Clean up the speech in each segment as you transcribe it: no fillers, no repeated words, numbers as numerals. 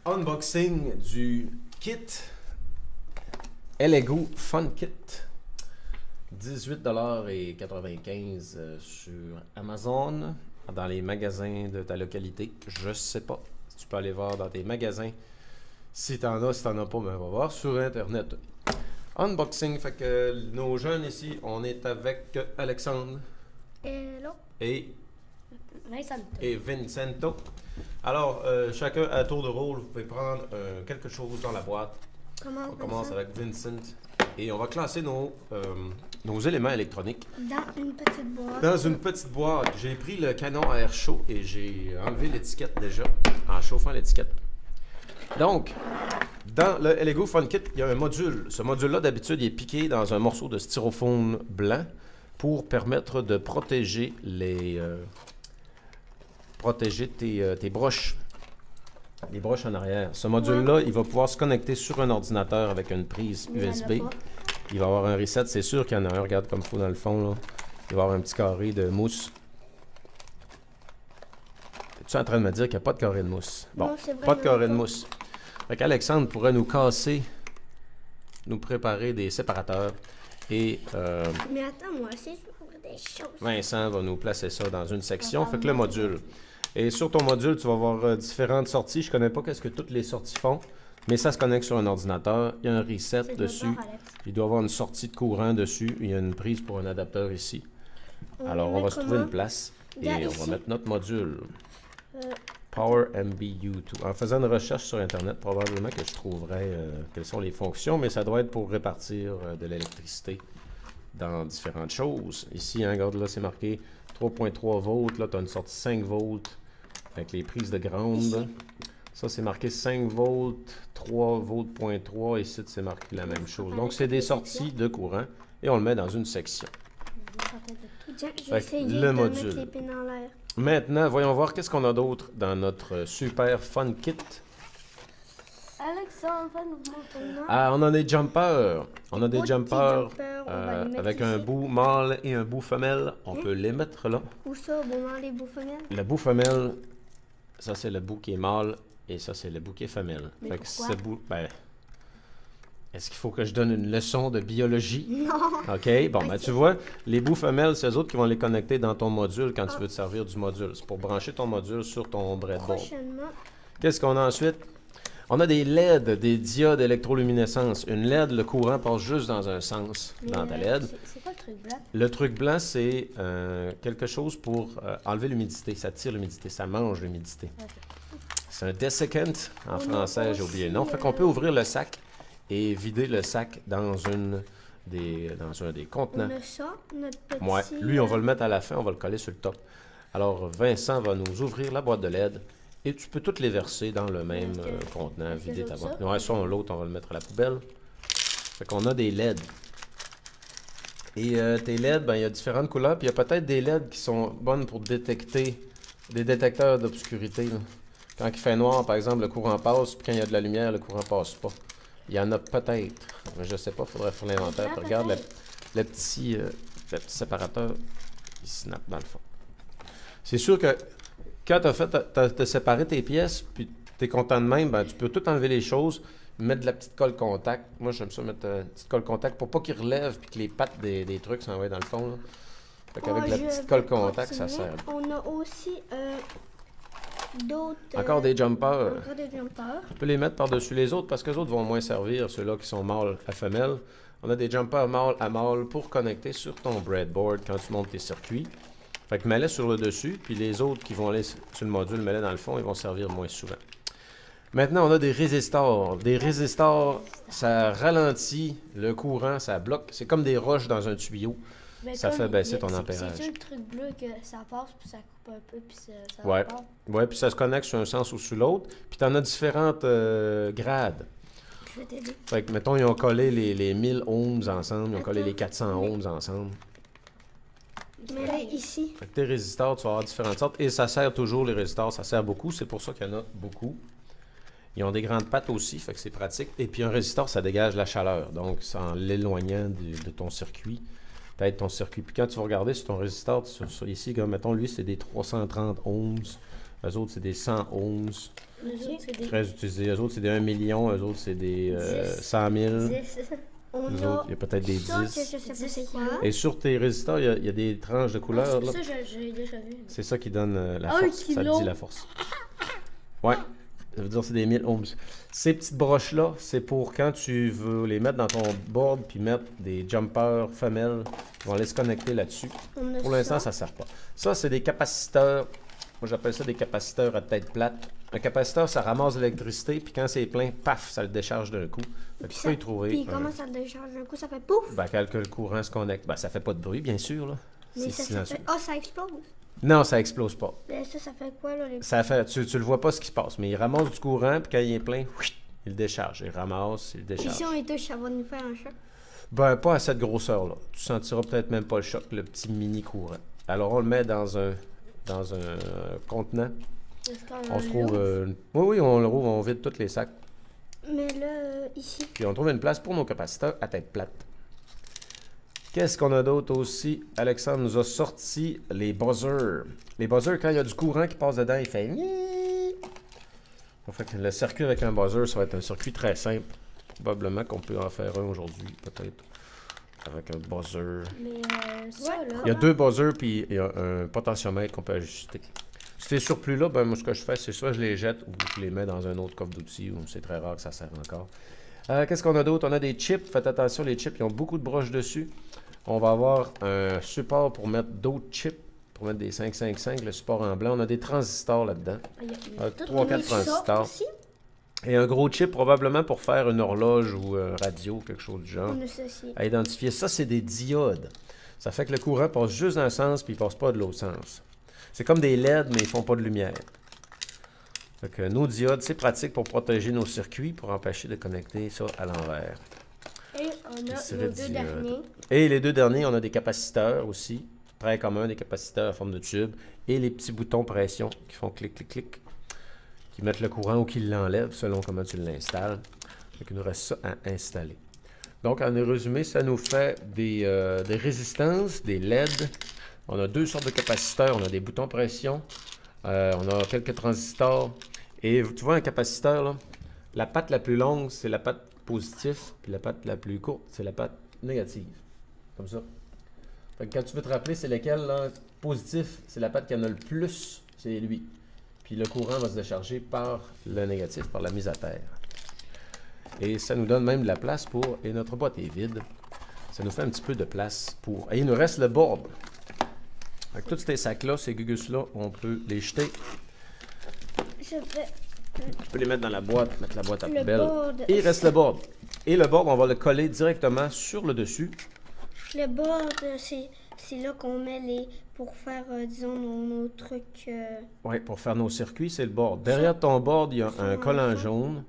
Unboxing du kit Lego Fun Kit. 18,95 $ sur Amazon, dans les magasins de ta localité. Je sais pas si tu peux aller voir dans tes magasins. Si t'en as, si t'en as pas, ben on va voir sur Internet. Unboxing, fait que nos jeunes ici, on est avec Alexandre et Vincento. Alors, chacun à tour de rôle, vous pouvez prendre quelque chose dans la boîte. On commence avec Vincent et on va classer nos éléments électroniques dans une petite boîte. Dans une petite boîte. J'ai pris le canon à air chaud et j'ai enlevé l'étiquette déjà en chauffant l'étiquette. Donc, dans le Lego Fun Kit, il y a un module. Ce module-là, d'habitude, il est piqué dans un morceau de styrofoam blanc pour permettre de protéger tes broches. Les broches en arrière. Ce module-là, il va pouvoir se connecter sur un ordinateur avec une prise USB. Il va avoir un reset, c'est sûr qu'il y en a un. Regarde comme il faut dans le fond. Là. Il va avoir un petit carré de mousse. Es-tu en train de me dire qu'il n'y a pas de carré de mousse? Bon, Non, pas de carré de mousse. Fait qu'Alexandre pourrait nous casser, nous préparer des séparateurs. Et Mais attends, moi aussi, je veux des choses. Vincent va nous placer ça dans une section. Fait que le module. Et sur ton module, tu vas voir différentes sorties. Je ne connais pas qu'est-ce que toutes les sorties font, mais ça se connecte sur un ordinateur. Il y a un reset dessus. Il doit y avoir une sortie de courant dessus. Il y a une prise pour un adapteur ici. Alors, on va se trouver une place et on va mettre notre module. Power MBU2. En faisant une recherche sur Internet, probablement que je trouverai quelles sont les fonctions, mais ça doit être pour répartir de l'électricité dans différentes choses. Ici, hein, regarde là, c'est marqué 3.3 volts. Là, tu as une sortie 5 volts avec les prises de ground. Ça, c'est marqué 5 volts, 3 volts, 3. Ici, c'est marqué la même chose. Donc, c'est des sorties de courant et on le met dans une section. Le module. Maintenant, voyons voir qu'est-ce qu'on a d'autre dans notre super fun kit. Alexandre, va nous montrer. Ah, on a des jumpers. On a des jumpers avec un bout mâle et un bout femelle. On peut les mettre là. Où ça, bon, les bouts femelles? Le bout femelle, ça c'est le bout qui est mâle et ça c'est le bout qui est femelle. Mais fait que pourquoi? ce bout, ben, est-ce qu'il faut que je donne une leçon de biologie? Non. OK, bon, ben tu vois, les bouts femelles, c'est eux autres qui vont les connecter dans ton module quand tu veux te servir du module. C'est pour brancher ton module sur ton breadboard. Prochainement. Qu'est-ce qu'on a ensuite? On a des LED, des diodes électroluminescence. Une LED, le courant passe juste dans un sens dans ta LED. C'est quoi le truc blanc? Le truc blanc, c'est quelque chose pour enlever l'humidité. Ça tire l'humidité, ça mange l'humidité. Okay. C'est un desiccant en français, j'ai oublié le nom. Fait qu'on peut ouvrir le sac et vider le sac dans un des contenants. On a ça, notre petit... Ouais, lui, on va le mettre à la fin, on va le coller sur le top. Alors, Vincent va nous ouvrir la boîte de LED. Et tu peux toutes les verser dans le même contenant, vider ta boîte. Ouais, ça, l'autre, on va le mettre à la poubelle. Fait qu'on a des LED. Et tes LED, ben, il y a différentes couleurs. Puis il y a peut-être des LED qui sont bonnes pour détecter des détecteurs d'obscurité. Quand il fait noir, par exemple, le courant passe. Puis quand il y a de la lumière, le courant passe pas. Il y en a peut-être. Je ne sais pas, il faudrait faire l'inventaire. Regarde le petit séparateur, il snap dans le fond. C'est sûr que quand tu as séparé tes pièces, puis tu es content de même, ben, tu peux tout enlever les choses, mettre de la petite colle contact. Moi, j'aime ça mettre une petite colle contact pour pas qu'il relève puis que les pattes des trucs s'envoient dans le fond. Là. Fait qu'avec la petite colle contact, ça sert. On a aussi d'autres... Encore des jumpers. Encore des jumpers. Tu peux les mettre par-dessus les autres parce que les autres vont moins servir, ceux-là qui sont mâles à femelle. On a des jumpers mâles à mâles pour connecter sur ton breadboard quand tu montes tes circuits. Fait que mets-les sur le dessus, puis les autres qui vont aller sur le module, mets-les dans le fond, ils vont servir moins souvent. Maintenant, on a des résistors. Des résistors, ça ralentit le courant, ça bloque. C'est comme des roches dans un tuyau. Mais ça fait baisser ton ampérage. C'est le truc bleu que ça passe, puis ça coupe un peu, puis ça repart. Ouais, puis ça se connecte sur un sens ou sur l'autre. Puis tu en as différentes grades. Je vais t'aider. Fait que, mettons, ils ont collé les 1000 ohms ensemble, ils ont collé les 400 ohms ensemble. Mais là, ici. Fait que tes résistors, tu vas avoir différentes sortes. Et ça sert toujours, les résistors, ça sert beaucoup. C'est pour ça qu'il y en a beaucoup. Ils ont des grandes pattes aussi, fait que c'est pratique. Et puis un résistor, ça dégage la chaleur. Donc, c'est en l'éloignant de ton circuit. Peut-être ton circuit. Puis quand tu vas regarder sur ton résistor, ici, comme mettons, lui, c'est des 330 ohms. Eux autres, c'est des 100 ohms. Eux autres, c'est des Très utilisés. Eux autres, c'est des 1 million. Eux autres, c'est des 100 000. 10. On Eux a autres, il y a peut-être des ça 10. que je sais pas c'est quoi. Et sur tes résistors, il y a des tranches de couleurs. Là. Ça, j'ai déjà vu. C'est ça qui donne la Un force. Ça te kilo. dit la force. Ouais. Ça veut dire que c'est des 1000 ohms. Ces petites broches-là, c'est pour quand tu veux les mettre dans ton board puis mettre des jumpers femelles. On va les se connecter là-dessus. On a Pour l'instant, ça ne sert pas. Ça, c'est des capaciteurs. Moi, j'appelle ça des capaciteurs à tête plate. Un capaciteur, ça ramasse l'électricité, puis quand c'est plein, paf, ça le décharge d'un coup. Fait que tu peux y trouver. Puis comment ça le décharge d'un coup? Ça fait pouf! Ben, quand le courant se connecte, ben, ça fait pas de bruit, bien sûr. Là. Mais C'est ça silencieux. fait... Ah, ça explose! Non, ça explose pas. Mais ça fait quoi, là? Les... Ça fait, tu le vois pas ce qui se passe, mais il ramasse du courant, puis quand il est plein, il le décharge. Il ramasse, il le Puis décharge. si on les touche, ça va nous faire un choc. Ben, pas à cette grosseur-là. Tu sentiras peut-être même pas le choc, le petit mini courant. Alors, on le met dans un contenant. On se trouve... oui, on le rouvre, on vide tous les sacs. Mais là, ici. Puis on trouve une place pour nos capaciteurs à tête plate. Qu'est-ce qu'on a d'autre aussi? Alexandre nous a sorti les buzzers. Les buzzers, quand il y a du courant qui passe dedans, il fait... Fait que le circuit avec un buzzer, ça va être un circuit très simple. Probablement qu'on peut en faire un aujourd'hui, peut-être. Avec un buzzer. Mais ça, là... Il y a 2 buzzers, puis il y a un potentiomètre qu'on peut ajuster. Ces surplus-là, ben, moi, ce que je fais, c'est soit je les jette ou je les mets dans un autre coffre d'outils, où c'est très rare que ça sert encore. Qu'est-ce qu'on a d'autre? On a des chips. Faites attention, les chips, ils ont beaucoup de broches dessus. On va avoir un support pour mettre d'autres chips, pour mettre des 555, le support en blanc. On a des transistors là-dedans. 3-4 transistors. Et un gros chip, probablement pour faire une horloge ou radio, quelque chose du genre. On a ça aussi. À identifier. Ça, c'est des diodes. Ça fait que le courant passe juste dans un sens, puis il passe pas de l'autre sens. C'est comme des LED, mais ils font pas de lumière. Fait que nos diodes, c'est pratique pour protéger nos circuits, pour empêcher de connecter ça à l'envers. Et on a nos 2 derniers. Et les 2 derniers, on a des capaciteurs aussi, très communs, des capaciteurs en forme de tube, et les petits boutons pression qui font clic, clic, clic, qui mettent le courant ou qui l'enlèvent selon comment tu l'installes. Donc, il nous reste ça à installer. Donc, en résumé, ça nous fait des résistances, des LED. On a 2 sortes de capaciteurs. On a des boutons pression. On a quelques transistors. Et tu vois, un capaciteur, là, la patte la plus longue, c'est la patte positive. Puis la patte la plus courte, c'est la patte négative. Comme ça. Fait que quand tu veux te rappeler, c'est lequel, là? Positif, c'est la patte qui en a le plus. C'est lui. Puis le courant va se décharger par le négatif, par la mise à terre. Et ça nous donne même de la place pour... Et notre boîte est vide. Ça nous fait un petit peu de place pour... Et il nous reste le board. Avec tous ces sacs-là, ces gugus-là, on peut les jeter. Je vais... Tu peux les mettre dans la boîte, mettre la boîte à Le poubelle. board. Et il reste le board. Et le board, on va le coller directement sur le dessus. Le board, c'est là qu'on met les... Pour faire, disons, nos trucs... Oui, pour faire nos circuits, c'est le board. Derrière ton board, il y a un collant ça. jaune.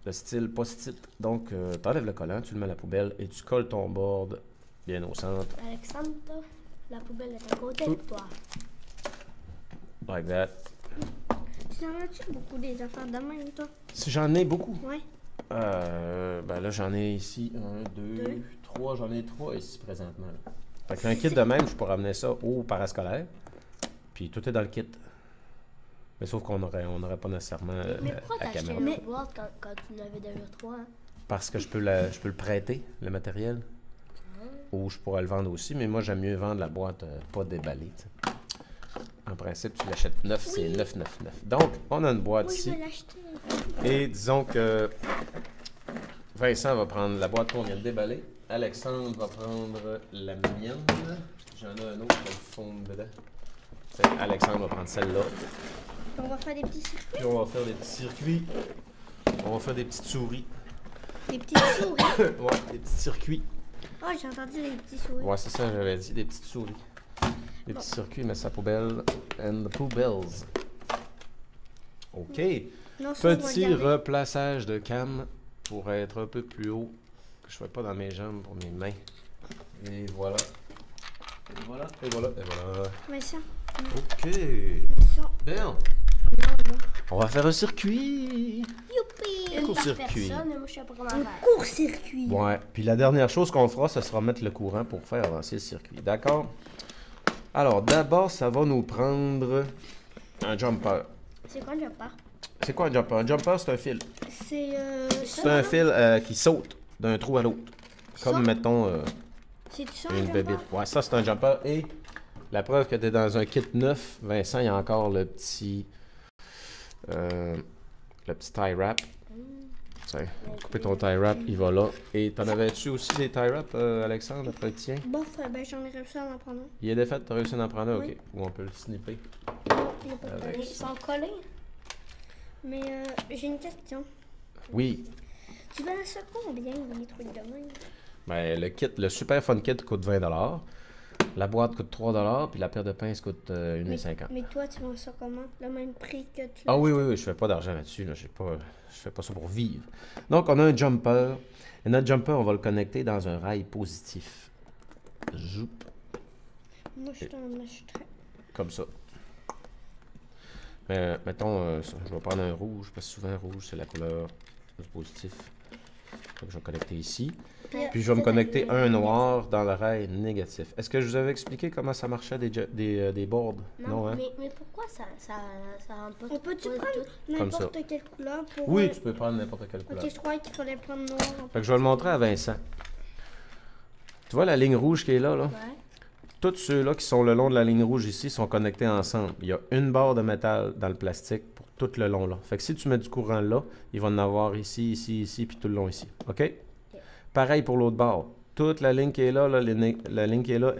De style post-it. Donc, tu enlèves le collant, tu le mets à la poubelle et tu colles ton board bien au centre. Alexandre, la poubelle est à côté de toi. Like that. Tu en as-tu beaucoup des affaires de même, toi? Si j'en ai beaucoup. Ouais. Ben là, j'en ai ici 1, 2, 3. J'en ai 3 ici présentement. Là. Fait qu'un kit de même, je pourrais amener ça au parascolaire. Puis tout est dans le kit. Mais sauf qu'on n'aurait pas nécessairement Mais pourquoi la t'as acheté caméra. une boîte quand tu en avais déjà 3? Hein? Parce que je peux le prêter, le matériel. Ou je pourrais le vendre aussi, mais moi, j'aime mieux vendre la boîte pas déballée. T'sais. En principe, tu l'achètes neuf, c'est 9,99. Donc, on a une boîte Oui, ici. je vais l'acheter. Et disons que Vincent va prendre la boîte qu'on vient de déballer. Alexandre va prendre la mienne. J'en ai un autre qui a le fond dedans. Alexandre va prendre celle-là. On va faire des petits circuits. Puis on va faire des petits circuits. On va faire des petites souris. Des petites souris. Ouais, des petits circuits. Oh, j'ai entendu des petits souris. Ouais, c'est ça, j'avais dit, des petites souris. Des petits circuits, mais sa poubelle. And the poubelles. OK. Non, ça, on va Petit le garder. replaçage de cam pour être un peu plus haut. Que je ne fais pas dans mes jambes pour mes mains. Et voilà. Et voilà, et voilà, et voilà. Mais ça, OK. ça. Bien. On va faire un circuit. Youpi! Un court-circuit. Moi, je sais pas comment faire. Un court-circuit. Ouais. Puis la dernière chose qu'on fera, ce sera mettre le courant pour faire avancer le circuit. D'accord? Alors, d'abord, ça va nous prendre Un jumper. C'est quoi un jumper? C'est quoi un jumper? Un jumper, c'est un fil. C'est un fil qui saute d'un trou à l'autre. Comme, mettons, c'est ça, une bébite. Ouais, ça, c'est un jumper. Et la preuve que tu es dans un kit neuf, Vincent, il y a encore le petit tie wrap. Tiens, couper ton tie wrap, il va là. Et t'en avais-tu aussi des tie wraps, Alexandre, après le tien? Bof, ben j'en ai réussi à en prendre un. Il est défait, t'as réussi à en prendre un? Oui. Ok. Ou on peut le snipper. Non, il n'y a pas de Avec collés. Ils sont collés. Mais j'ai une question. Oui. Tu vends ça combien, les trucs de même? Ben, le Super Fun Kit coûte 20$. La boîte coûte 3$, puis la paire de pinces coûte 1,50$. Mais toi, tu vends ça comment? Le même prix que tu Ah oui, je fais pas d'argent là-dessus. Là. Je fais pas ça pour vivre. Donc, on a un jumper. Et notre jumper, on va le connecter dans un rail positif. Zoup. Moi, je suis très... Comme ça. Mettons, je vais prendre un rouge, parce que souvent, rouge, c'est la couleur du positif. Donc, je vais connecter ici. Puis, je vais me connecter un noir dans le rail négatif. Est-ce que je vous avais expliqué comment ça marchait des boards? Non, hein? mais pourquoi ça rentre pas? On peut-tu prendre Comme n'importe quelle couleur pour... Oui, tu peux prendre n'importe quelle couleur. Ok, je croyais qu'il fallait prendre noir. Fait que je vais le montrer à Vincent. Tu vois la ligne rouge qui est là? Ouais. Tous ceux-là qui sont le long de la ligne rouge ici sont connectés ensemble. Il y a une barre de métal dans le plastique pour tout le long là. Fait que si tu mets du courant là, il va en avoir ici, ici, puis tout le long ici. OK? Pareil pour l'autre barre. Toute la ligne qui est là, la ligne qui est là,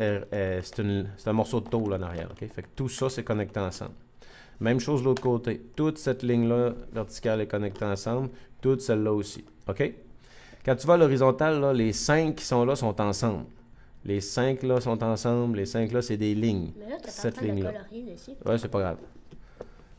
c'est un morceau de tôle en arrière. OK? Fait que tout ça, c'est connecté ensemble. Même chose de l'autre côté. Toute cette ligne-là verticale est connectée ensemble. Toute celle-là aussi. OK? Quand tu vas à l'horizontale, là, les 5 qui sont là sont ensemble. Les 5 là sont ensemble. Les 5 là, c'est des lignes. Mais là, t'es en Cette train de ligne-là. colorier dessus. Ouais, c'est pas grave.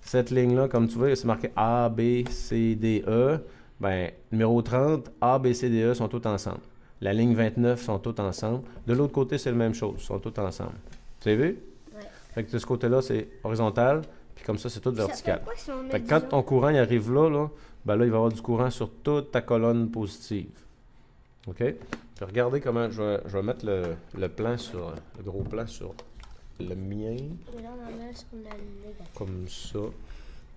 Cette ligne-là, comme tu vois, c'est marqué A, B, C, D, E. Ben, numéro 30, A, B, C, D, E sont tous ensemble. La ligne 29 sont tous ensemble. De l'autre côté, c'est la même chose. Ils sont tous ensemble. Tu as vu? Ouais. Fait que de ce côté-là, c'est horizontal. Puis comme ça, c'est tout vertical. Ça fait quoi si on met Fait que quand disons- ton courant il arrive là, ben là, il va y avoir du courant sur toute ta colonne positive. OK? Puis regardez comment je vais mettre le plan sur le gros plan sur le mien. Et là, on en met sur la négative. Comme ça.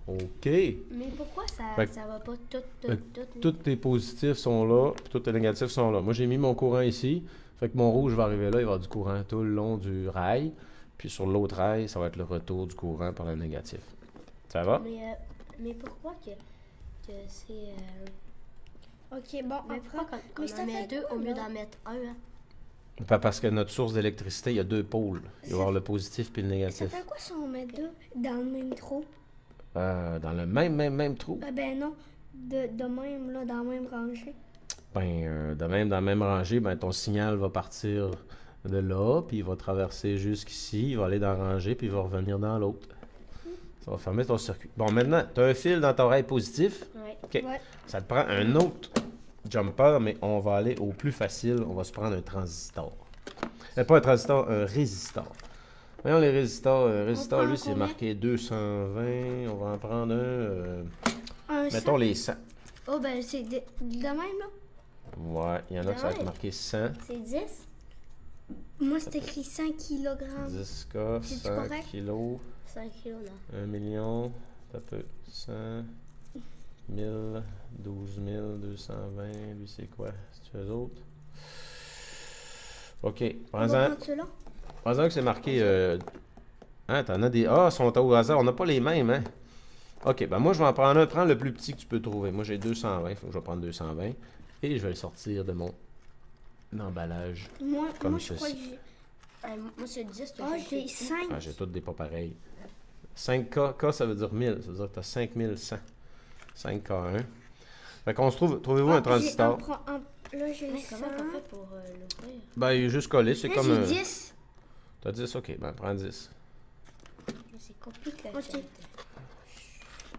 OK. Mais pourquoi ça Fait que- va pas tout? Tous tes positifs sont là, puis tous tes négatifs sont là. Moi, j'ai mis mon courant ici. Fait que mon rouge va arriver là, il va y avoir du courant tout le long du rail. Puis sur l'autre rail, ça va être le retour du courant par le négatif. Ça va? Mais pourquoi que c'est... Ok, bon, Mais après... pourquoi qu'on mais ça en met fait deux quoi, au mieux là? d'en mettre un? Hein? Parce que notre source d'électricité, il y a deux pôles. Il va y avoir le positif puis le Ça négatif. fait quoi si on met deux dans le même trou? Dans le même trou. Ben non, de même, là, dans la même rangée. De même, dans la même rangée, ben, ton signal va partir de là, puis il va traverser jusqu'ici, il va aller dans la rangée, puis il va revenir dans l'autre. Ça va fermer ton circuit. Bon, maintenant, tu as un fil dans ton rail positif. Ouais. OK. Ouais. Ça te prend un autre jumper, mais on va aller au plus facile. On va se prendre un transistor. Pas un transistor, un résistor. Voyons les résistors. Un résistor, prend lui, c'est combien? marqué 220. On va en prendre Un mettons 100. les 100. Oh, ben c'est de même, là. Ouais, il y en a qui ça va être Ouais. marqué 100. C'est 10? Moi, c'est écrit 5 kg. 10K, C'est-tu 100 correct? kilos, 5 kilos, là. 1 million, ça peut 100, 1000, 12 000, 220, lui c'est quoi? C'est eux autres? OK, On va prends-en prendre ceux-là. que c'est marqué... t'en as des... Ah, sont au hasard, on n'a pas les mêmes, hein? OK, ben moi je vais en prendre un, prends le plus petit que tu peux trouver. Moi j'ai 220, faut que je vais prendre 220. Et je vais le sortir de mon emballage. Moi, Comme je crois que ceci. j'ai... Moi, c'est 10. Ah, j'ai 5. Ah, j'ai toutes des pas pareils. 5K, K ça veut dire 1000, ça veut dire que tu as 5100. 5K1. Fait qu'on se trouve, trouvez-vous un transistor? Là, j'ai Mais 100. comment t'as fait pour l'ouvrir? Ben, il est juste collé, c'est Là, comme j'ai un... 10. T'as 10, ok, ben prends 10. C'est compliqué. Ok.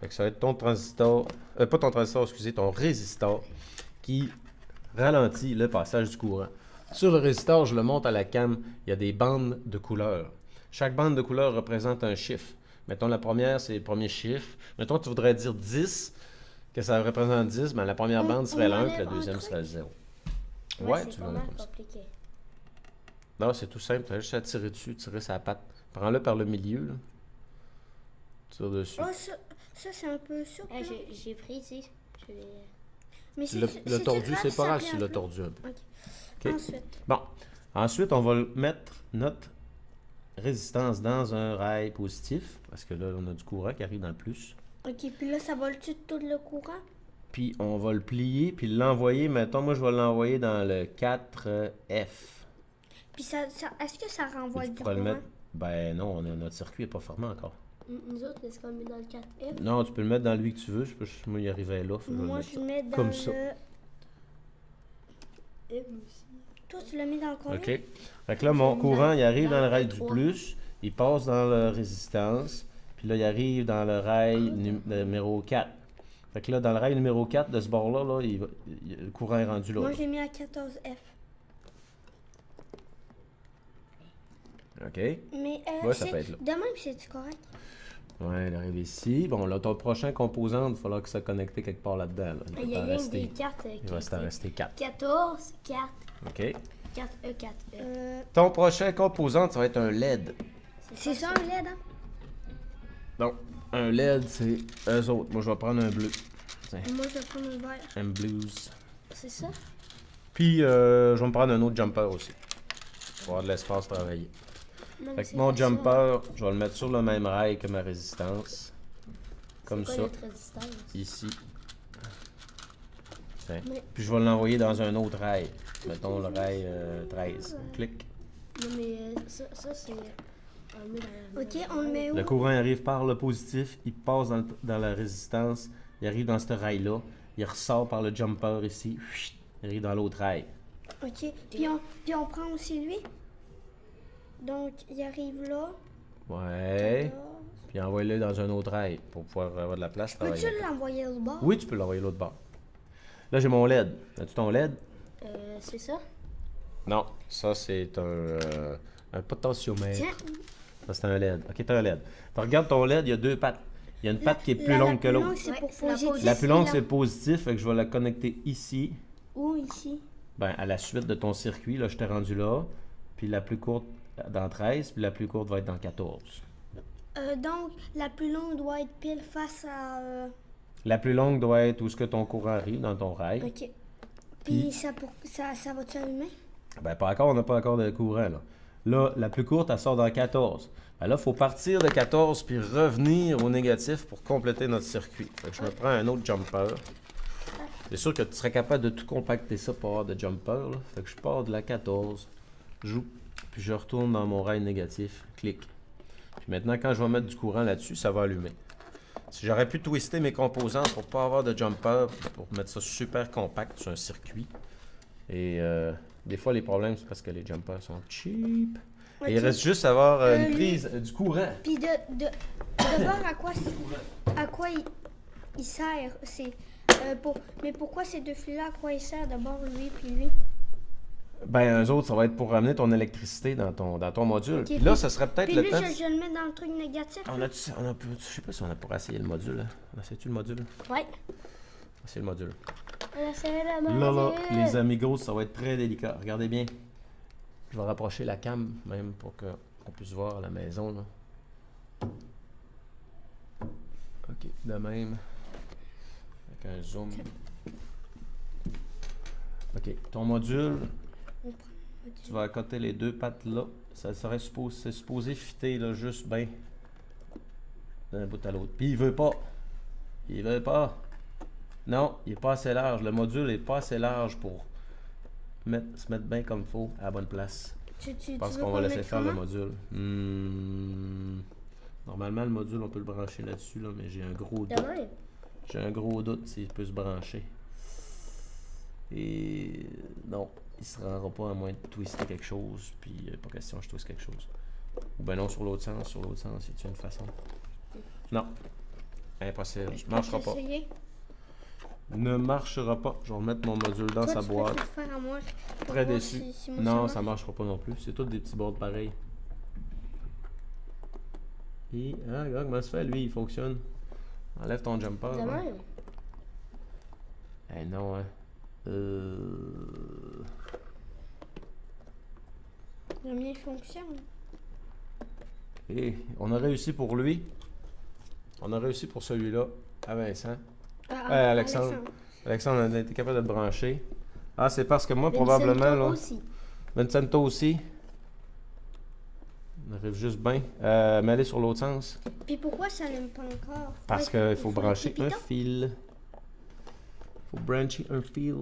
Fait que ça va être ton transistor, pas ton transistor, excusez, ton résistor qui ralentit le passage du courant. Sur le résistor, je le monte à la cam, il y a des bandes de couleurs. Chaque bande de couleurs représente un chiffre. Mettons la première, c'est le premier chiffre. Mettons tu voudrais dire 10, que ça représente 10, ben la première bande serait le 1, puis la deuxième serait le 0. Ouais, c'est tu pas veux mal comme ça. compliqué. Non, c'est tout simple, tu as juste à tirer dessus, tirer sa patte. Prends-le par le milieu, là. Tire dessus. Oh, ça c'est un peu sûr. Ah, j'ai pris ici. Je l'ai- Mais Le tordu, c'est pas grave si le tordu un peu. Ok. Ok. Ensuite. Bon. Ensuite, on va mettre notre résistance dans un rail positif. Parce que là, on a du courant qui arrive dans le plus. Ok, puis là, ça va le tuer tout le courant. Puis on va le plier, puis l'envoyer. Mettons, moi, je vais l'envoyer dans le 4F. Puis est-ce que ça renvoie Tu du pourras courant? le mettre. Ben non, notre circuit n'est pas formé encore. Nous autres, est-ce qu'on le met dans le 4F? Non, tu peux le mettre dans lui que tu veux. Je peux moi y arriver là. Faut que Moi, je je le le mette mets dans comme ça. Et moi aussi. Toi, tu le mets dans le combien? OK. Fait que là, mon Je courant, il arrive dans dans le le rail du 3. plus. Il passe dans la résistance. Puis là, il arrive dans le rail numéro 4. Fait que là, dans le rail numéro 4 de ce bord-là, là, le courant est rendu là. Moi, là. j'ai mis à 14F. OK. Mais Ouais, ça peut être là. de même, c'est correct. Ouais, il arrive ici. Bon, là, ton prochain composant, il va falloir que ça connecte quelque part là-dedans. Là. Il y a rien que des cartes. Il va s'en rester 4. 14, 4, OK. 4E, 4E. Ton prochain composant, ça va être un LED. C'est ça un LED, hein? Donc, un LED, c'est eux autres. Moi, je vais prendre un bleu. Tiens, Moi, je vais prendre un vert. un blues. C'est ça? Puis, je vais me prendre un autre jumper aussi. Pour avoir de l'espace travailler. Non, mais Fait que c'est mon pas ça. jumper, je vais le mettre sur le même rail que ma résistance. Comme C'est ça, quoi notre résistance? ici. Tiens. Mais- Puis je vais l'envoyer dans un autre rail. Mettons le rail 13. Clic. Non, mais ça c'est. On le met dans la- Ok, on le met où? Le courant arrive par le positif, il passe dans la résistance, il arrive dans ce rail-là, il ressort par le jumper ici, chut, il arrive dans l'autre rail. Ok, puis on prend aussi lui. Donc, il arrive là. Ouais. 14. Puis envoie-le dans un autre rail pour pouvoir avoir de la place. Peux-tu travailler. l'envoyer au bord? Oui, tu peux l'envoyer l'autre bord. Là, j'ai mon LED. As-tu ton LED? C'est ça? Non, ça c'est un potentiomètre. Tiens, Ça c'est un LED. Ok, t'as un LED. Tu regardes ton LED, il y a deux pattes. Il y a une patte qui est plus la longue que plus l'autre. longue, c'est Ouais, pour c'est la positif. positive. La plus longue, et c'est positif, fait que je vais la connecter ici. Où ici? Ben, à la suite de ton circuit, là, je t'ai rendu là. Puis la plus courte dans 13, puis la plus courte va être dans 14. Donc, la plus longue doit être pile face à... La plus longue doit être où ce que ton courant arrive, dans ton rail. Ok. Puis ça va-tu allumer? Ben, pas encore, on n'a pas encore de courant, là. Là, la plus courte, elle sort dans 14. Ben là, il faut partir de 14 puis revenir au négatif pour compléter notre circuit. Fait que je me prends un autre jumper. C'est sûr que tu serais capable de tout compacter ça pour avoir de jumper, là. Fait que je pars de la 14, joue, puis je retourne dans mon rail négatif, clic. Puis maintenant, quand je vais mettre du courant là-dessus, ça va allumer. Si j'aurais pu twister mes composants pour pas avoir de jumper, pour mettre ça super compact sur un circuit. Et des fois, les problèmes, c'est parce que les jumpers sont cheap. Ok. Et il reste juste à avoir une lui- prise du courant. Puis d'abord, à quoi il sert? Mais pourquoi ces deux fils-là, à quoi ils servent d'abord lui puis lui? Ben, eux autres, ça va être pour ramener ton électricité dans ton module. Ok, Puis là, puis- ça serait peut-être Puis le lui, temps. je le mets dans le truc négatif. Je sais pas si on a pour essayer le module. Hein. On essaie-tu le module? Ouais. C'est le module. On essaie la Là, les amigos, ça va être très délicat. Regardez bien. Je vais rapprocher la cam, même, pour qu'on puisse voir à la maison. Là. Ok, de même. Avec un zoom. Ok, ton module, On prend le module. tu vas accoter les deux pattes là. Ça serait c'est supposé fitter là, juste bien d'un bout à l'autre. Puis il veut pas. Il veut pas. Non, il est pas assez large. Le module est pas assez large pour se mettre bien comme il faut à la bonne place. Tu Je pense veux qu'on va laisser mettre faire le comment? module. Normalement, le module, on peut le brancher là-dessus, là, mais j'ai un gros doute. Demain. J'ai un gros doute s'il peut se brancher. Et non, il se rendra pas à moins de twister quelque chose, puis pas question que je twiste quelque chose. Ou ben non, sur l'autre sens, y a une façon? Non. Impossible. Je peux Marchera pas. essayer. Ne marchera pas. Je vais remettre mon module dans Toi, sa tu peux boîte. le faire à moi. pour Très voir déçu. si moi, Non, marche. ça marchera pas non plus. C'est tous des petits boards pareils. Et, hein, regarde comment ça fait, lui, il fonctionne. Enlève ton jumper. Demain. Hein. Eh non, hein. Le mien fonctionne. Et on a réussi pour lui. On a réussi pour celui-là à Vincent. Alexandre. Alexandre a été capable de le brancher. Ah, c'est parce que moi, Vincento probablement, là... aussi. Vincento aussi. On arrive juste bien. Mais aller sur l'autre sens. Puis pourquoi ça n'aime pas encore? Parce qu'il faut brancher un piton. fil. Faut brancher un fil.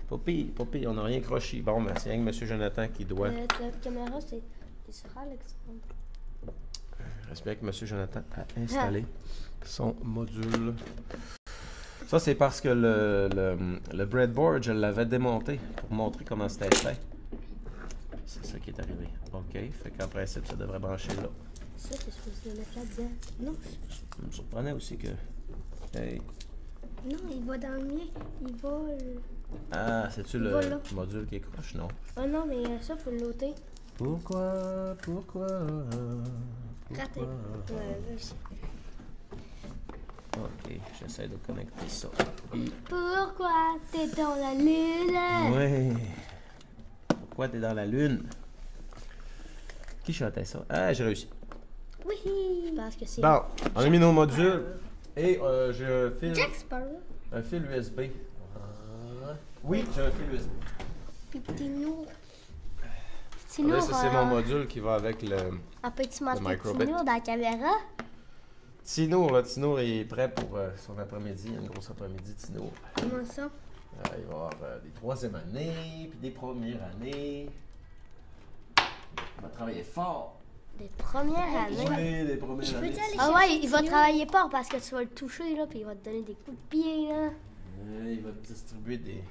Poppy, on n'a rien croché. Bon, ben, c'est rien que M. Jonathan qui doit. La caméra, c'est sur Alexandre. Respecte M. Jonathan a installé son module. Ça, c'est parce que le breadboard, je l'avais démonté pour montrer comment c'était fait. C'est ça qui est arrivé. OK, fait qu'en principe, ça devrait brancher là. Ça, c'est supposé le mettre là-dedans. Non. Ça me surprenait aussi que... Hey. Non, il va dans le mien. Il va... Ah, c'est-tu le Voilà. module qui est croche? Non. Oh non, mais ça, faut le loter. Pourquoi? Raté. Ouais, aussi. OK, j'essaie de connecter ça. Pourquoi t'es dans la lune? Oui. Pourquoi t'es dans la lune? Qui chantait ça? Ah, j'ai réussi. Oui! Parce que c'est... Bon, on a mis nos modules et j'ai un fil, Jack Sparrow. un fil USB. Oui, j'ai un fil USB. Puis Tino. Tino, Ça, c'est mon module qui va avec le... un petit Le montrer microbit. Tino dans la caméra. Tino, là, Tino est prêt pour son après-midi. Il y a une grosse après-midi, Tino. Comment ça? Il va y avoir des troisième années, puis des premières années. Il va travailler fort. Des premières années. Oui, des premières Je peux années. t'y aller Ah chercher ouais, il va Tino? travailler fort parce que tu vas le toucher, là, puis il va te donner des coups de pied, là. Il va te distribuer des...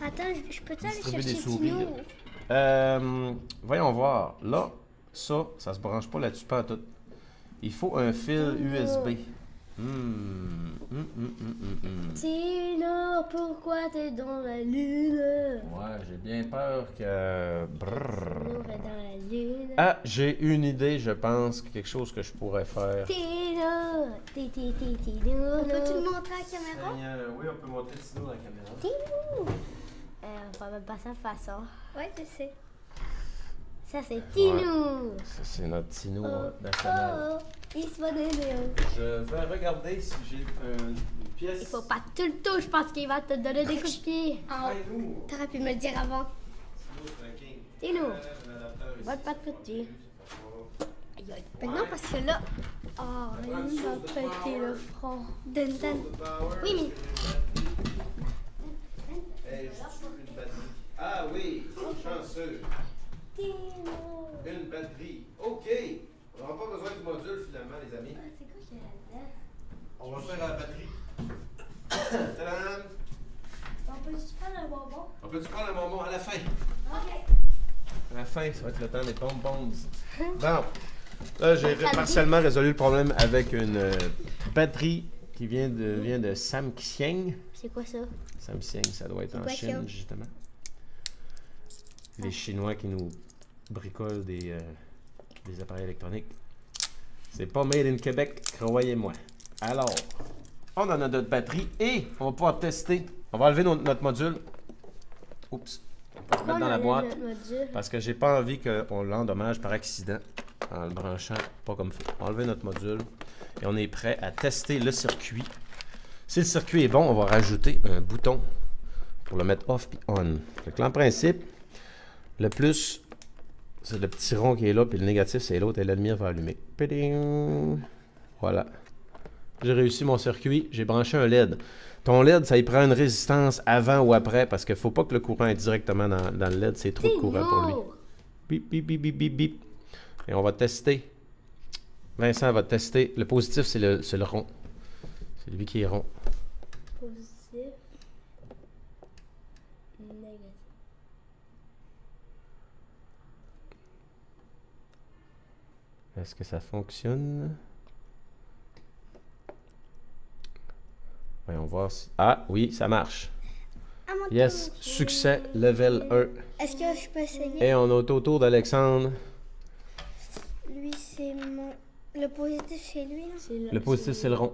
Attends, je peux t'y aller Distribuer des chercher souris, Tino? Voyons voir. Là, ça se branche pas là-dessus, pas tout. Il faut un fil USB. Tino, pourquoi t'es dans la lune? Ouais, j'ai bien peur que... Tino va dans la lune. Ah, j'ai une idée, je pense, quelque chose que je pourrais faire. Tino, Tino. Peux-tu le montrer à la caméra? Oui, on peut monter Tino dans la caméra. Tino. On va même pas ça façon. Ouais, je sais. Ça, c'est Tino. Ça, c'est notre Tino national. Oh, il se va donner. Je vais regarder si j'ai une pièce. Il faut pas que tu le touches parce qu'il va te donner des coups de pied. Ah, t'aurais pu me le dire avant. Tino, va pas te pied. Aïe, aïe. Ben non, parce que là... Oh, il va péter le front. Dun, dun. Oui, Ah oui, chanceux. Tino. Une batterie. OK. On n'aura pas besoin du module finalement, les amis. C'est quoi qu'il y a là-dedans? On va faire la batterie. Tadam! On peut juste prendre un bonbon? On peut-tu prendre un bonbon à la fin? Ok. À la fin, ça va être le temps des bonbons. Bon. Là, j'ai partiellement résolu le problème avec une batterie qui vient de Samsung. C'est quoi ça? Samsung, ça doit être en quoi ça? Chine, justement. Les Chinois qui nous bricolent des appareils électroniques. C'est pas made in Québec, croyez-moi. Alors, on en a notre batterie et on va pouvoir tester. On va enlever notre module. Oups. On va le mettre dans la boîte. Parce que j'ai pas envie qu'on l'endommage par accident en le branchant pas comme il faut. On va enlever notre module et on est prêt à tester le circuit. Si le circuit est bon, on va rajouter un bouton pour le mettre off et on. Donc là, en principe, le plus, c'est le petit rond qui est là, puis le négatif, c'est l'autre, et la lumière va allumer. Péding! Voilà. J'ai réussi mon circuit, j'ai branché un LED. Ton LED, ça y prend une résistance avant ou après, parce qu'il ne faut pas que le courant est directement dans le LED, c'est trop de courant pour lui. Bip, bip, bip, bip, bip, bip. Et on va tester. Vincent va tester. Le positif, c'est le rond. C'est lui qui est rond. Positif. Négatif. Est-ce que ça fonctionne? Voyons voir si... Ah, oui, ça marche. À mon Yes, tour. succès, level 1. Est-ce que je peux essayer? Et on est au tour d'Alexandre. Lui, c'est mon... Le positif, c'est lui, là? Le positif, c'est le rond.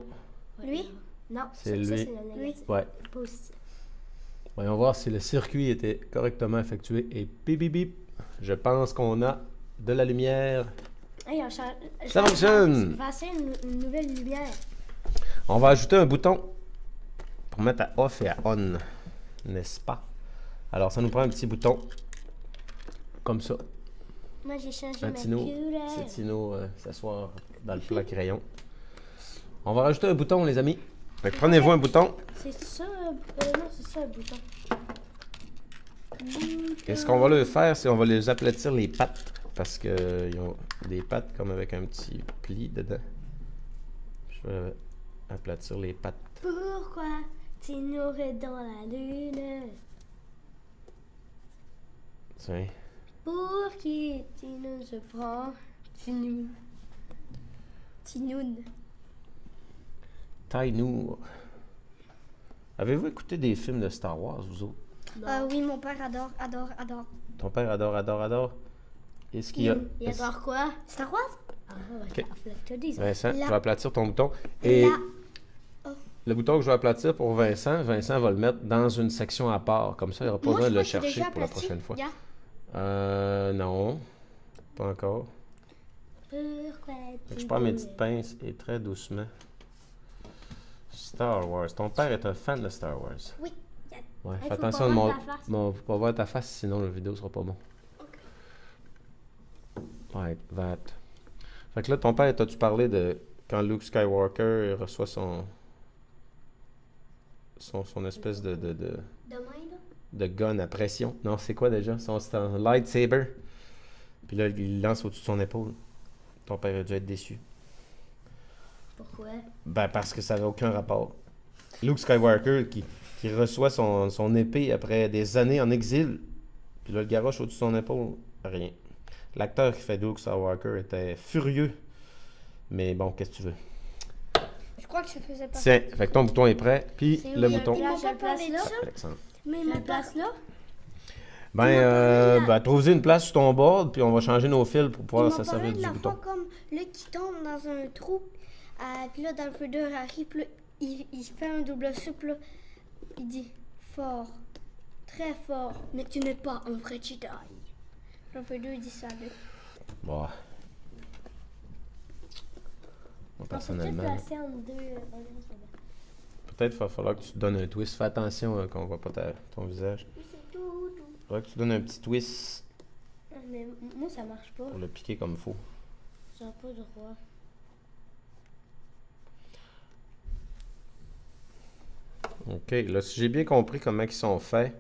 Lui? Non, C'est ça, lui. c'est le négatif. Ouais. Positif. Voyons voir si le circuit était correctement effectué. Et bip, bip, bip. Je pense qu'on a de la lumière. Hey, Ça fonctionne! Passer une nouvelle lumière. On va ajouter un bouton pour mettre à off et à on, n'est-ce pas? Alors, ça nous prend un petit bouton comme ça. Moi, j'ai changé Un ma Tino, couleur. c'est Tino s'asseoir dans le plat crayon. On va rajouter un bouton, les amis. Fait que prenez-vous un bouton. C'est ça, non, c'est ça un bouton. Et ce qu'on va leur faire, c'est qu'on va les aplatir les pattes. Parce qu'ils ont des pattes comme avec un petit pli dedans. Je vais aplatir les pattes. Pourquoi Tino est dans la lune? Tiens. Pour qui Tino se prend? Tino. Tinoun. Taïnour. Avez-vous écouté des films de Star Wars, vous autres? Oui, mon père adore. Ton père adore. Est-ce qu'il y a... Il adore quoi? Star Wars? Ah, ouais, je te dis. Vincent, Là. je vais aplatir ton bouton. Et Là. le bouton que je vais aplatir pour Vincent, Vincent va le mettre dans une section à part. Comme ça, il n'aura pas besoin de le chercher pour la prochaine fois. Non. Pas encore. Pourquoi Fait que je prends mes petites pinces et très doucement. Star Wars. Ton père est un fan de Star Wars. Oui. Ouais, Hey, fais faut attention pas de voir mon... ta face. Faut pas voir ta face, sinon la vidéo sera pas bon. Ouais, that. Fait que là, ton père, t'as-tu parlé de quand Luke Skywalker reçoit son espèce de Demain, là? de gun à pression? Non, c'est quoi déjà? C'est un lightsaber. Puis là, il le lance au-dessus de son épaule. Ton père a dû être déçu. Pourquoi? Ben, parce que ça n'avait aucun rapport. Luke Skywalker qui reçoit son épée après des années en exil. Puis là, le garoche au-dessus de son épaule, rien. L'acteur qui fait Luke Skywalker était furieux. Mais bon, qu'est-ce que tu veux? Je crois que ça faisait pas. Tiens, fait que ton bouton est prêt. Puis C'est le où, bouton. Ils m'ont Je pas le place parlé de là? ça. Alexandre. Mais Je ils m'ont le pas place là? Ben, trouve-y une place sur ton board, puis on va changer nos fils pour Ils pouvoir m'ont se parlé servir de du la bouton. fois comme là qui tombe dans un trou, puis là dans le feu de Harry, puis là, il fait un double souple, là, il dit fort, très fort, mais tu n'es pas un vrai Jedi. Dans le feu 2, il dit ça. Là. Bon. Moi, On peut personnellement, placer en deux. peut-être qu'il va falloir que tu te donnes un twist. Fais attention qu'on voit pas ton visage. C'est tout. Il faudra que tu donnes un petit twist Mais moi, ça marche pas. pour le piquer comme il faut. Ça n'a pas droit. OK. Là, si j'ai bien compris comment ils sont faits,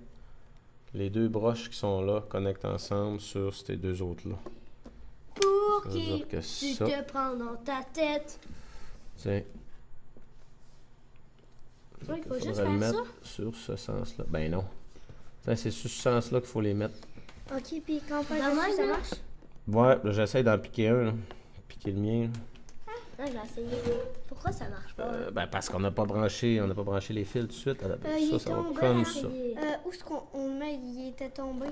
les deux broches qui sont là connectent ensemble sur ces deux autres-là. Pour Ça veut qui dire que tu ça... te prends dans ta tête? Tiens, Ouais, il faut faudrait juste le faire mettre ça. sur ce sens-là. Ben non. Tiens, c'est sur ce sens-là qu'il faut les mettre. Ok, puis quand on fait Demain, dessus, ça là? marche? Ouais, là, j'essaie d'en piquer un, là. Piquer le mien, là. Ah, je vais essayer. Pourquoi ça marche pas? Ben parce qu'on n'a pas branché les fils tout de suite. Alors, il ça va tombe, comme hein. ça. Où est-ce qu'on le met? Il était tombé.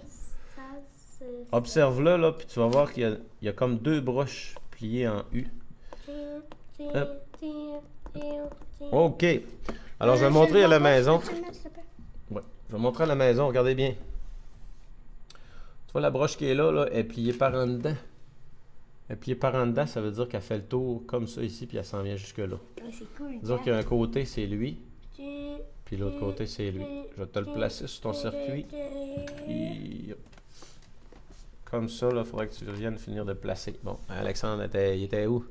Ça, c'est... Observe-le, là, puis tu vas voir qu'il y a comme deux broches pliées en U. OK. Alors, je vais montrer à la maison. Peux-tu le mettre, s'il te plaît? Ouais. Je vais montrer à la maison, regardez bien. Tu vois la broche qui est là, est pliée par en dedans. Elle est pliée par en dedans, ça veut dire qu'elle fait le tour comme ça ici, puis elle s'en vient jusque-là. Ouais, c'est cool. Ça veut dire qu'un côté, c'est lui, puis l'autre côté, c'est lui. Je vais te le placer sur ton circuit. Puis, hop. Comme ça, là, il faudrait que tu viennes finir de placer. Bon, Alexandre, il était où?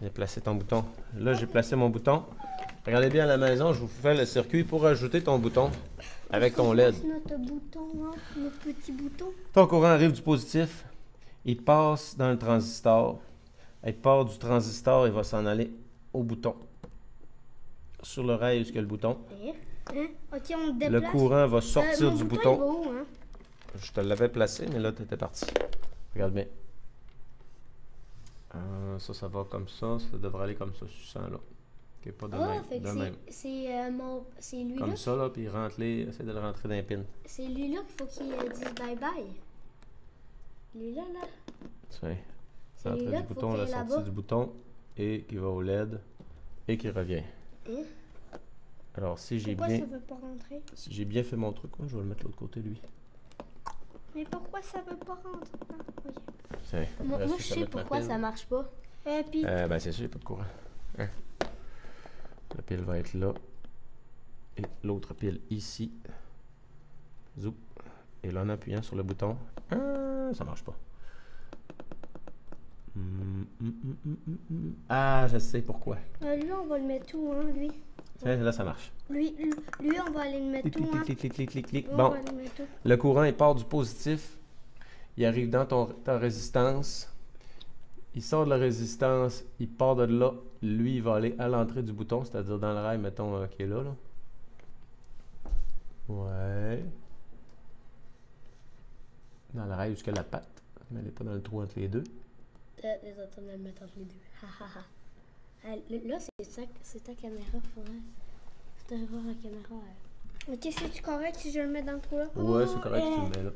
Il a placé ton bouton. Là, j'ai placé mon bouton. Regardez bien à la maison, je vous fais le circuit pour ajouter ton bouton avec ton LED. C'est notre bouton, hein, notre petit bouton. Ton courant arrive du positif, il passe dans le transistor. Il part du transistor, il va s'en aller au bouton. Sur le rail, où est-ce qu'il y a le bouton? Hein? Ok, on le déplace. Le courant va sortir mon du bouton, il va bouton. où, hein? Je te l'avais placé, mais là, tu étais parti. Regarde bien. Ça va comme ça. Ça devrait aller comme ça, sur ce là. Ok, pas de même. fait De que même. c'est lui-là. Comme ça, là, puis essaie de le rentrer dans les pins. C'est lui-là qu'il faut qu'il dise bye-bye. Lui-là, là. Tiens. C'est L'entrée lui-là du qu'il faut bouton, qu'il la aille sortie là-bas. du bouton, et qui va au LED, et qui revient. Hein? Alors, si j'ai Pourquoi bien... ça veut pas rentrer? Si j'ai bien fait mon truc, moi, je vais le mettre de l'autre côté, lui. Mais pourquoi ça veut pas rentrer? Ah, ok. Tiens, Moi, reste je juste à sais mettre ma pourquoi pile. ça marche pas. Puis, Ben c'est sûr, il n'y a pas de courant. Hein? La pile va être là. Et l'autre pile ici. Zoup. Et là, en appuyant sur le bouton, ça marche pas. Ah, je sais pourquoi. lui, on va le mettre où, hein, lui? Tiens, là, ça marche. Lui, on va aller le mettre Clic, où, hein? clic, clic, clic, clic, clic. Lui, on Bon, va le mettre où? le courant, il part du positif. Il arrive dans ta résistance. Il sort de la résistance. Il part de là. Lui, il va aller à l'entrée du bouton, c'est-à-dire dans le rail, mettons, qui est là. Ouais. Dans le rail jusqu'à la patte. Mais elle n'est pas dans le trou entre les deux. Les autres, on va le mettre entre les deux. Là, c'est ta caméra, faudrait. Tu devrais voir la caméra. Ok, c'est-tu correct si je le mets dans le trou là? Ouais, c'est correct, tu le mets là.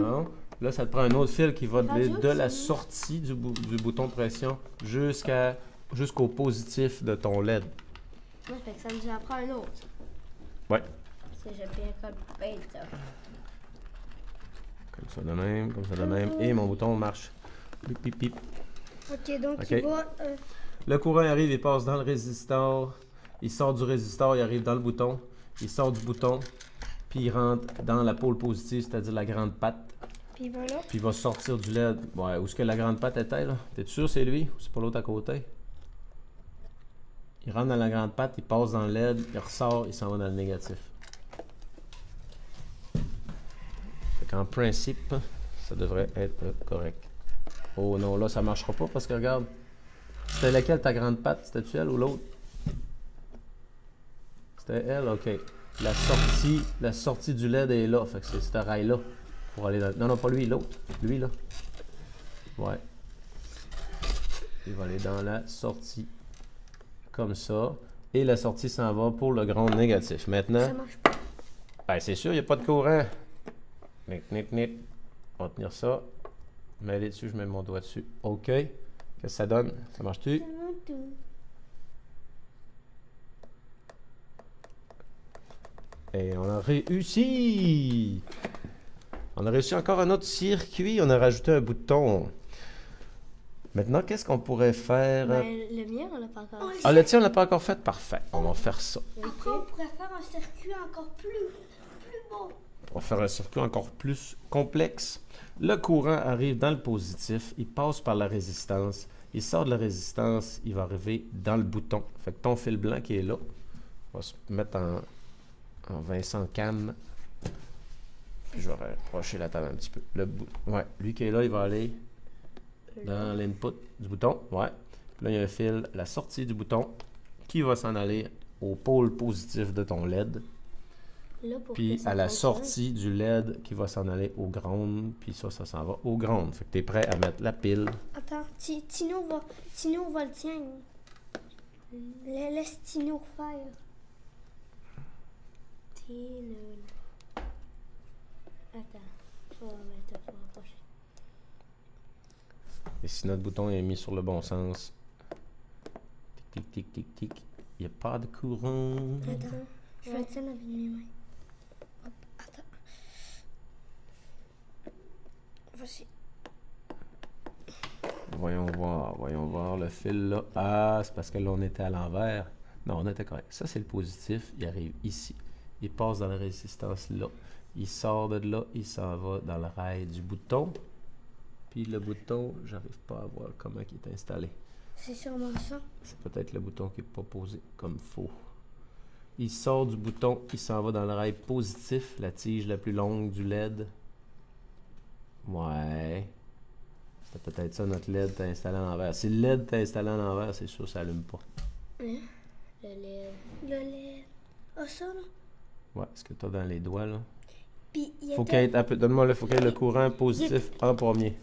Bon. Là, ça te prend un autre fil qui va de la sortie du bouton de pression jusqu'au positif de ton LED. Ouais, fait que ça nous en prend un autre. Ouais. Parce que j'ai bien coupé ça. Comme ça de même, comme ça de même. Et mon bouton marche. Pip, pip, pip. Ok, donc Ok. il va... Le courant arrive, il passe dans le résistor. Il sort du résistor, il arrive dans le bouton. Il sort du bouton. Puis il rentre dans la pôle positive, c'est-à-dire la grande patte. Puis voilà. Puis il va sortir du LED. Ouais, où est-ce que la grande patte était, là? T'es sûr c'est lui ou c'est pas l'autre à côté? Il rentre dans la grande patte, il passe dans le LED, il ressort, il s'en va dans le négatif. Fait qu'en principe, ça devrait être correct. Oh non, là, ça marchera pas parce que regarde. C'était laquelle ta grande patte? C'était-tu elle ou l'autre? C'était elle, ok. La sortie du LED est là. Fait que c'est ce rail-là. Pour aller dans... Non, non, pas lui, l'autre. Lui, là. Ouais. Il va aller dans la sortie. Comme ça. Et la sortie s'en va pour le ground négatif. Maintenant. Ça marche pas. Ben, c'est sûr, il n'y a pas de courant. Nick, nick, nick. On va tenir ça. Mets-les dessus, je mets mon doigt dessus. OK. Qu'est-ce que ça donne? Ça marche-tu? Et on a réussi! On a réussi encore un autre circuit. On a rajouté un bouton. Maintenant, qu'est-ce qu'on pourrait faire? Ben, le mien, on l'a pas encore. Ah, le tien, on l'a pas encore fait? Parfait. On va faire ça. Après, on pourrait faire un circuit encore plus beau. On va faire un circuit encore plus complexe. Le courant arrive dans le positif. Il passe par la résistance. Il sort de la résistance. Il va arriver dans le bouton. Fait que ton fil blanc qui est là, on va se mettre en Vincent Cam. Puis je vais rapprocher la table un petit peu. Ouais, lui qui est là, il va aller dans l'input du bouton. Ouais. Puis là, il y a un fil, la sortie du bouton, qui va s'en aller au pôle positif de ton LED. Là, pour Puis que ça à la fonctionne. sortie du LED qui va s'en aller au ground. Puis ça s'en va au ground. Fait que tu es prêt à mettre la pile. Attends, Tino va le tiendre. Laisse Tino faire. Tino. Attends, je vais mettre pour rapprocher. Et si notre bouton est mis sur le bon sens, tic, tic, tic, tic, tic, il n'y a pas de courant. Attends, je vais le tiendre avec mes mains. Hop, attends. Voici. Voyons voir le fil là. Ah, c'est parce que là on était à l'envers. Non, on était correct. Ça c'est le positif, il arrive ici. Il passe dans la résistance là. Il sort de là, il s'en va dans le rail du bouton. Puis le bouton, j'arrive pas à voir comment il est installé. C'est sûrement ça. C'est peut-être le bouton qui n'est pas posé comme faux. Il sort du bouton, il s'en va dans le rail positif, la tige la plus longue du LED. Ouais. C'est peut-être ça notre LED t'as installé à l'envers. Si le LED t'as installé à l'envers, c'est sûr ça allume pas. Le lait. Le lait. Ah, ça, là. Ouais, ce que tu as dans les doigts là. Puis, il Faut était... qu'il y ait, donne-moi le, faut qu'il y ait le courant positif en premier.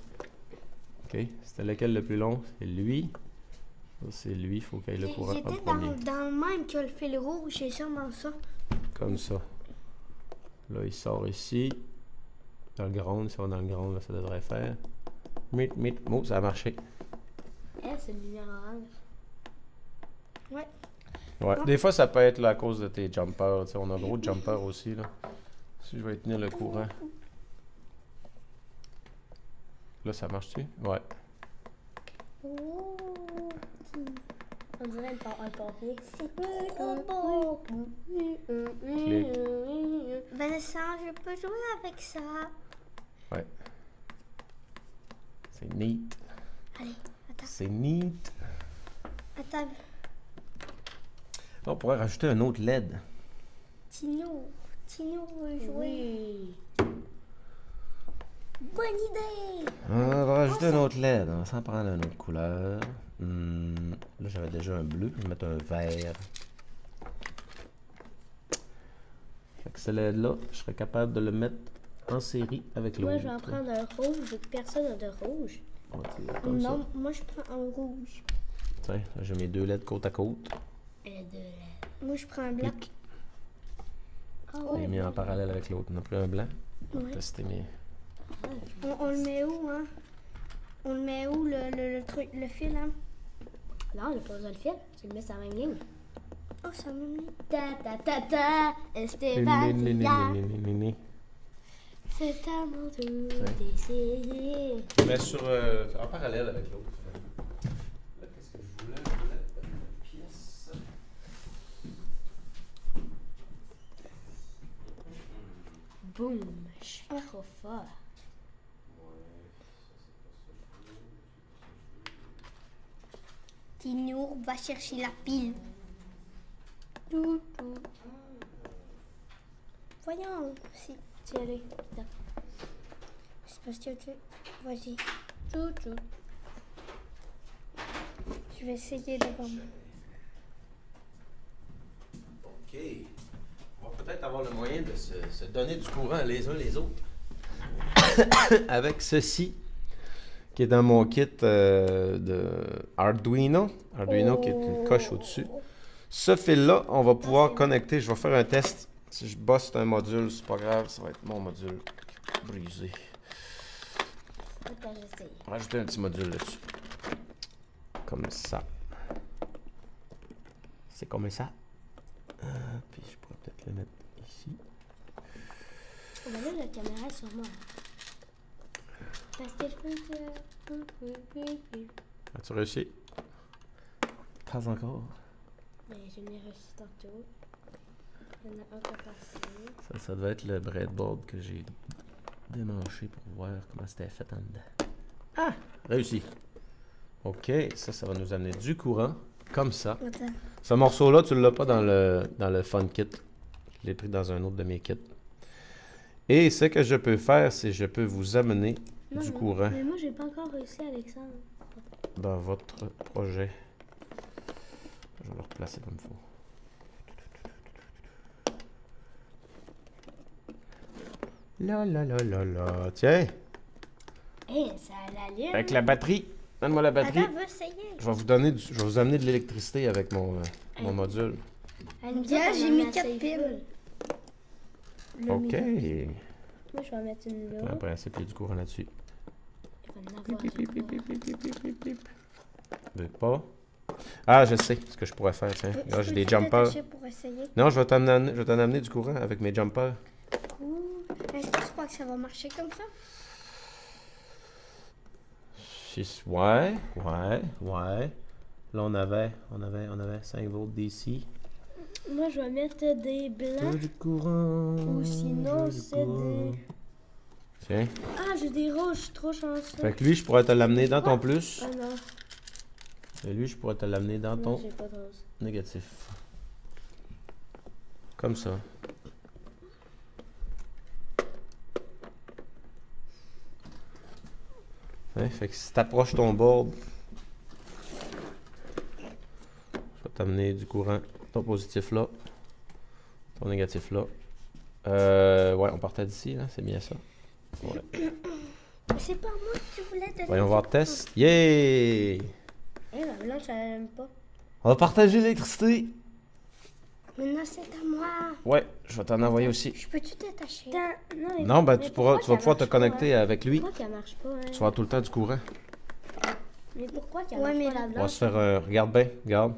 Ok, c'était lequel le plus long? C'est lui. Ça, c'est lui, il faut qu'il y ait le courant en Il était premier. dans le même que le fil rouge, c'est sûrement ça. Comme ça. Là, il sort ici. Dans le ground, si on est dans le ground, là, ça devrait faire. Oh, ça a marché. C'est une lumière orange. Ouais. Ouais, des fois, ça peut être là, à cause de tes jumpers. Tu sais, on a gros de jumpers aussi, là. Si je vais tenir le courant. Là, ça marche-tu? Ouais. Oh, on dirait un papier. C'est trop beau. Clic. Vincent, je peux jouer avec ça. Ouais. C'est neat. Allez, attends. C'est neat. Attends. On pourrait rajouter un autre LED. Tino veut jouer. Oui. Bonne idée. On va rajouter un autre LED. On va s'en prendre une autre couleur. Là, j'avais déjà un bleu. Je vais mettre un vert. Fait que ce LED-là, je serais capable de le mettre en série avec l'autre. Moi, je vais en prendre un rouge, vu que personne n'a de rouge. Ouais, c'est comme Non, ça. moi je prends un rouge. Tiens, là, j'ai mes deux LED côte à côte. Et de la... Moi je prends un blanc. Clic. Ah Je l'ai mis en parallèle avec l'autre. On a pris un blanc. On va Ouais. tester mes... On le met où, hein? On le met où, le truc, le fil, hein? Non, on n'a pas besoin de fil. Tu le mets sur la même ligne. Oh, ça me met. Ta ta ta ta, Esteban, c'est à mon tour d'essayer. Je mets sur, en parallèle avec l'autre. Là, qu'est-ce que je voulais? Je voulais une pièce. Boum, je suis trop fort. Tino va chercher la pile. Tout, tout. Voyons, si. Tiens, allez. C'est parce que tu. Vas-y. Tout, tout. Je vais essayer d'abord. OK. On va peut-être avoir le moyen de se donner du courant les uns les autres. Avec ceci, qui est dans mon kit de Arduino. Arduino qui est une coche au-dessus. Ce fil-là, on va pouvoir connecter. Je vais faire un test. Si je bosse un module, c'est pas grave, ça va être mon module brisé. Attends, j'essaye. On va rajouter un petit module là-dessus. Comme ça. C'est comme ça. Puis je pourrais peut-être le mettre ici. On va mettre la caméra sur moi. Parce que je peux que... As-tu réussi? Pas encore. Mais je l'ai réussi tantôt. Il y en a un qui est passé. Ça devait être le breadboard que j'ai démanché pour voir comment c'était fait en dedans. Ah! Réussi. OK, ça va nous amener du courant, comme ça. Attends. Ce morceau-là, tu ne l'as pas dans le Fun Kit. Je l'ai pris dans un autre de mes kits. Et ce que je peux faire, c'est que je peux vous amener du courant Mais moi, j'ai pas encore réussi, Alexandre. dans votre projet. Je vais le replacer comme il faut. Là, là, là, là, là. Tiens, Hé, ça l'allume. avec la batterie. Donne-moi la batterie. Attends, va essayer. Je vais vous amener de l'électricité avec mon module. Bien, j'ai mis 4 piles. OK. Moi, je vais en mettre une là. En principe, il y a du courant là-dessus. Il va en Pip, avoir pip, du pip, pip, courant. pip, pip, pip, pip, pip. Veux pas? Ah, je sais ce que je pourrais faire, tiens. Là, j'ai des jumpers. Pour essayer. Non, je vais t'en amener du courant avec mes jumpers. Est-ce que tu crois que ça va marcher comme ça? Ouais. Là, on avait 5 volts DC. Moi, je vais mettre des blancs. Du courant. Ou sinon, c'est des... Tiens. Ah, j'ai des rouges, je suis trop chanceux. Fait que lui, je pourrais te l'amener dans ton plus. Ah non, Et lui, je pourrais te l'amener dans non, ton j'ai pas de rose. négatif. Comme ça. Hein, fait que si tu approches ton board, je vais t'amener du courant. Ton positif là, ton négatif là. Ouais, on partait d'ici, là, c'est bien ça. Ouais. C'est pas moi que tu voulais donner. Voyons voir test. Yeah! Eh, ma blanche, elle aime pas. On va partager l'électricité. Maintenant, c'est à moi. Ouais, je vais t'en envoyer aussi. Je peux-tu t'attacher? Non, ben tu vas pouvoir te connecter avec lui. Pourquoi qu'elle marche pas, hein? Tu vas avoir tout le temps du courant. Mais pourquoi qu'elle Ouais, marche mais pas, la On va blanche? se faire. Regarde bien, regarde.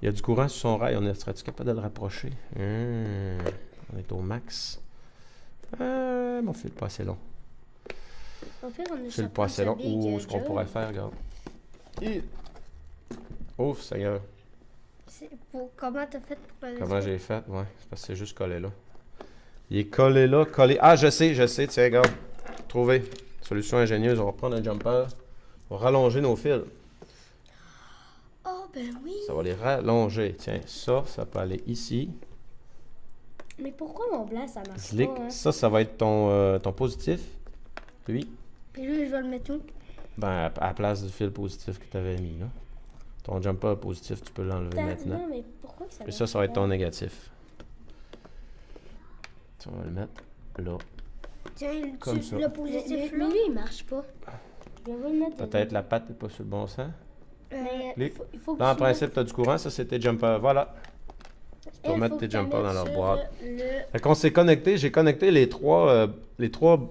Il y a du courant sur son rail. Serais-tu capable de le rapprocher? On est au max. Mon fil pas assez long. Au pire, on C'est le poisson. Ou ce qu'on pourrait faire, regarde. Et... Oh, Seigneur. Comment t'as fait pour le Comment j'ai fait? Ouais, c'est parce que c'est juste collé là. Il est collé là, collé. Ah, je sais, tiens, regarde. Trouvé. Solution ingénieuse, on va prendre un jumper. On va rallonger nos fils. Oh, ben oui. Ça va les rallonger. Tiens, ça peut aller ici. Mais pourquoi mon blanc, ça marche Slick. pas, hein? Ça va être ton positif. Lui. Puis lui, je vais le mettre où? Ben, à la place du fil positif que tu avais mis, là. Ton jumper positif, tu peux l'enlever maintenant. Non, mais pourquoi que ça Et marche ça va être pas? ton négatif. On va le mettre là. Tiens, Comme ça. le positif là. Mais lui, il marche pas. Je vais le mettre Peut-être la patte n'est pas sur le bon sens. Mais Clic. il faut que Là, en tu mettes- principe, tu as du courant. Ça, c'est tes jumpers. Voilà. Tu peux il mettre faut tes que tu jumpers dans mettes leur sur boîte. le- Fait qu'on s'est connecté. J'ai connecté les trois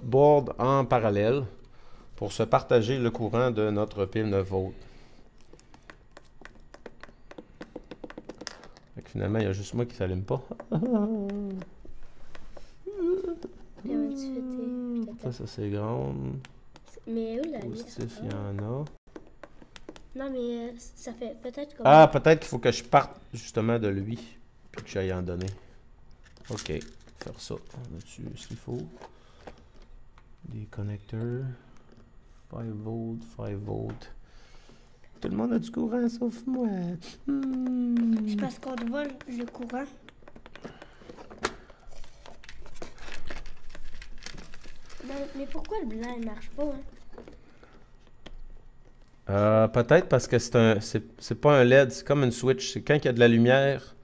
boards en parallèle pour se partager le courant de notre pile 9 volts. Fait que finalement, il y a juste moi qui ne s'allume pas. Comment tu fais Ça c'est grand. Mais où la Positif, il y en a. Non, mais ça fait peut-être comme... Ah, peut-être qu'il faut que je parte justement de lui. Puis que j'aille en donner. Ok, faire ça. On a dessus ce qu'il faut. Des connecteurs. 5 volts, 5 volts. Tout le monde a du courant sauf moi. C'est parce qu'on doit le courant. Mais pourquoi le blanc, il marche pas, hein? Peut-être parce que c'est pas un LED, c'est comme une switch. C'est quand il y a de la lumière.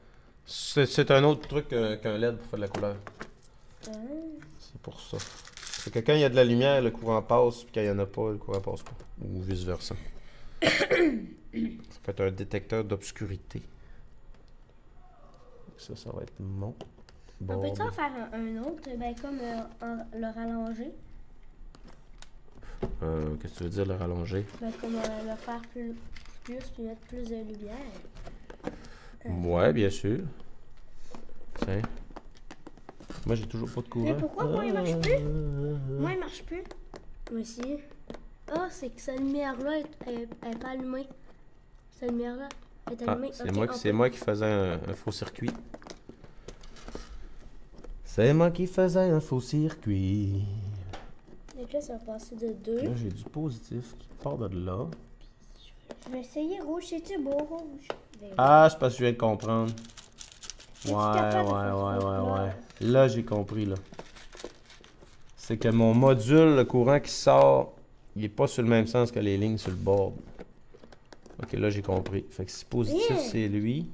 C'est un autre truc qu'un LED pour faire de la couleur. C'est pour ça. C'est que quand il y a de la lumière, le courant passe, puis quand il n'y en a pas, le courant passe pas. Ou vice-versa. Ça peut être un détecteur d'obscurité. Ça va être mon On board. peut-tu en faire un autre, ben comme le rallonger? Qu'est-ce que tu veux dire, le rallonger? Ben comme le faire plus, puis mettre plus de lumière. Ouais, bien sûr. Tiens. Moi, j'ai toujours pas de courant. Mais pourquoi moi, il marche plus? Moi, il marche plus. Moi aussi. Ah, c'est que cette lumière-là est pas allumée. Cette lumière-là est Ah, allumée. c'est moi qui faisais un faux circuit. C'est moi qui faisais un faux circuit. Donc là, ça va passer de 2. Là, j'ai du positif qui part de là. Je vais essayer rouge. C'est-tu beau rouge? Ah, c'est parce que je viens de comprendre. Es-tu capable de faire Ouais. Là, j'ai compris, là. C'est que mon module, le courant qui sort, il n'est pas sur le même sens que les lignes sur le board. Ok, là, j'ai compris. Fait que si positif, Yeah. c'est lui.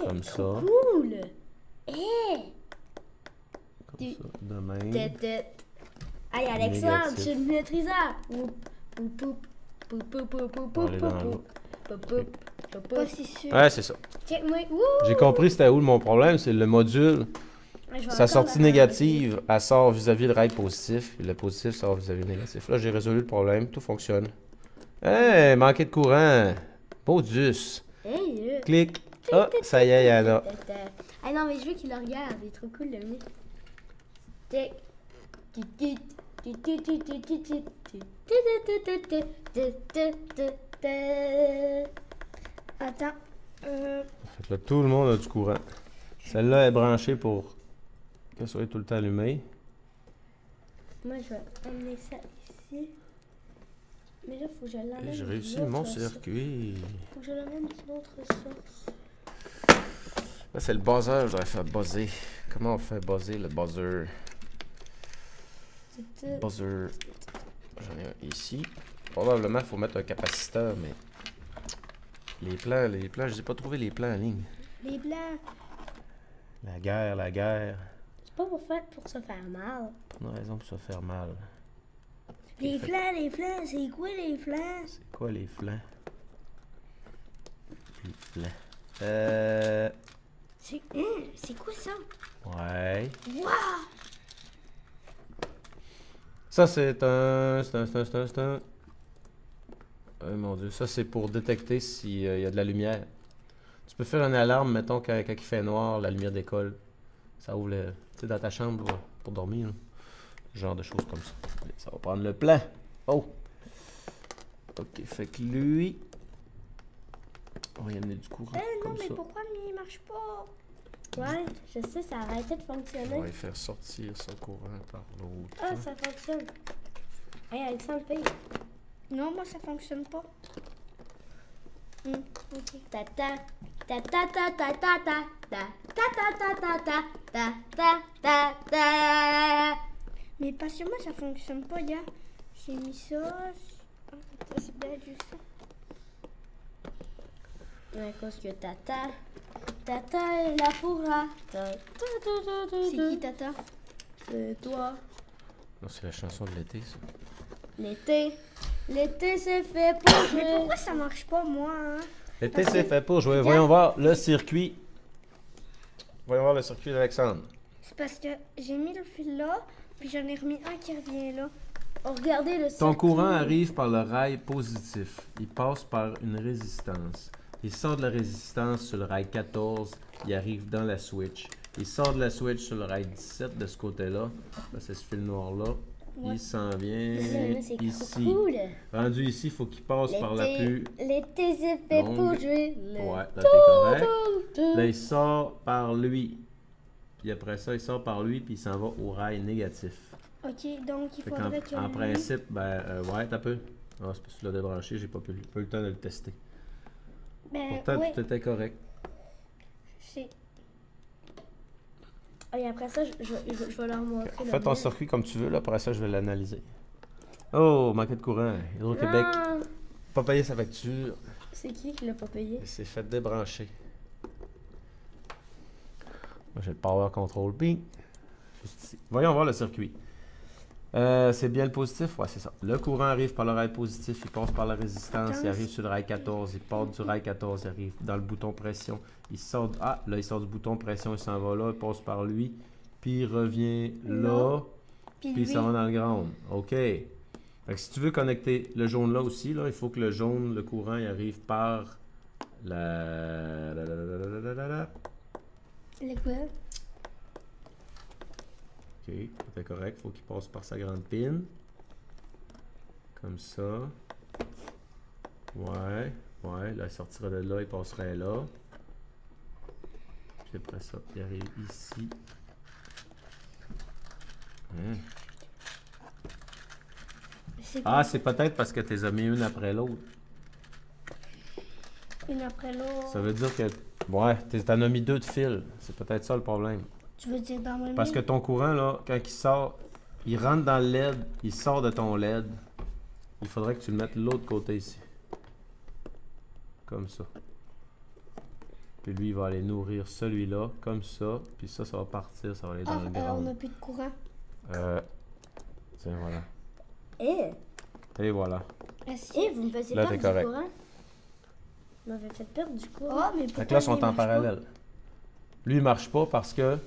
Comme ça. Cool! Hey! Comme ça. De même. Hey, Alexandre, Négatif. je suis le maîtriseur! Oup, oup, oup, oup, oup, oup, oup, On va aller dans oup, l'eau. oup, oup, oup, Pas oup. si sûr. Ouais, c'est ça. Check-moi. Wouh! J'ai compris c'était où mon problème, c'est le module. Ouais, je vais Sa encore sortie la négative, elle sort vis-à-vis le rail positif, puis le positif sort vis-à-vis le négatif. Là, j'ai résolu le problème, tout fonctionne. Hey, manqué de courant. Beau Dieu. Hey! Clic. Ah, ça y est, il y en a. Ah non, mais je veux qu'il le regarde. Il est trop cool, le mien. Tic. Attends. Fait que là, tout le monde a du courant. Celle-là est branchée pour qu'elle soit tout le temps allumée. Moi, je vais amener ça ici. Mais là, faut que je l'amène. Et j'ai d'une réussi autre mon source. circuit. Faut que je l'amène d'une autre source. Là, c'est le buzzer, je devrais faire buzzer. Comment on fait buzzer le buzzer? Buzzer. J'en ai un ici. Probablement, il faut mettre un capaciteur, mais. Les plans, je n'ai pas trouvé les plans en ligne. Les blancs. La guerre. C'est pas pour se faire mal. On a raison pour se faire mal. Les flancs. C'est quoi les flancs? C'est quoi les flancs? Les flancs. C'est quoi ça? Ouais. Waouh! Ça, c'est un. Oh mon Dieu, ça c'est pour détecter s'il y a de la lumière. Tu peux faire une alarme, mettons, quand il fait noir, la lumière décolle. Ça ouvre le... Tu sais, dans ta chambre là, pour dormir. Là. Genre de choses comme ça. Ça va prendre le plan. Oh! Ok, fait que lui... On va y amener du courant Non, comme mais ça. pourquoi lui, il marche pas? Ouais, je sais, ça a arrêté de On fonctionner. va y faire sortir son courant par l'autre. Ah, ça fonctionne. Hey, Alexandre, paye. Non, moi, ça fonctionne pas. Ok. Ta ta ta ta ta ta ta ta ta ta ta ta ta ta ta ta ta. Mais parce que moi, ça fonctionne pas, gars. J'ai mis ça. Ah, c'est bien juste ça. À cause que Tata est là pour la. C'est qui, Tata? C'est toi. Non, c'est la chanson de l'été, ça. L'été c'est fait pour Mais jouer. pourquoi ça marche pas, moi, hein? L'été, c'est fait pour jouer. Voyons voir le circuit. Voyons voir le circuit d'Alexandre. C'est parce que j'ai mis le fil là, puis j'en ai remis un qui revient là. Oh, regardez le Ton circuit. courant arrive par le rail positif. Il passe par une résistance. Il sort de la résistance sur le rail 14. Il arrive dans la switch. Il sort de la switch sur le rail 17 de ce côté-là. Là, c'est ce fil noir-là. Ouais. Il s'en vient Là, c'est ici. cool. Rendu ici, il faut qu'il passe par la plus... L'été c'est fait longue. pour jouer. Ouais, là, t'es correct. Là, il sort par lui. Puis après ça, il sort par lui, puis il s'en va au rail négatif. Ok, donc il Fait faudrait que. en lui- principe, ben, ouais, t'as peu. Ah, c'est parce que tu l'as débranché, j'ai pas eu le temps de le tester. Ben, Pourtant, ouais, tout était correct. c'est. Et après ça, je vais leur montrer. Fais ton circuit comme tu veux, là, après ça, je vais l'analyser. Oh, manqué de courant. Hydro-Québec, Non. pas payé sa facture. C'est qui l'a pas payé? Il s'est fait débrancher. Moi, j'ai le power control B. Juste ici. Voyons voir le circuit. C'est bien le positif? Ouais, c'est ça. Le courant arrive par le rail positif, il passe par la résistance, il arrive sur le rail 14, il part du rail 14, il arrive dans le bouton pression, il sort... Ah, là, il sort du bouton pression, il s'en va là, il passe par lui, puis il revient là, Puis puis il lui. s'en va dans le ground. OK. Fait que si tu veux connecter le jaune là aussi, là, il faut que le jaune, le courant, il arrive par la... Le quoi? Ok, c'est correct. Faut qu'il passe par sa grande pin. Comme ça. Ouais, ouais. Là, il sortirait de là, il passerait là. Puis après ça, il arrive ici. Hein? C'est Ah, c'est peut-être parce que tu les as mis une après l'autre. une après l'autre. Ça veut dire que... Ouais, t'en as mis deux de fil. C'est peut-être ça le problème. Tu veux dire dans le même. Parce que ton courant, là, quand il sort, il rentre dans le LED, il sort de ton LED. Il faudrait que tu le mettes de l'autre côté ici. Comme ça. Puis lui, il va aller nourrir celui-là, comme ça. Puis ça va partir, ça va aller dans le on ground. n'a plus de courant. Tiens, voilà. Eh, Et voilà. vous me faisiez Là, perdre t'es du correct. courant? Vous m'avez fait perdre du courant. Oh, mais Fait pourquoi que là, ils sont lui, il en marche pas? parallèle. Lui, il marche pas parce que...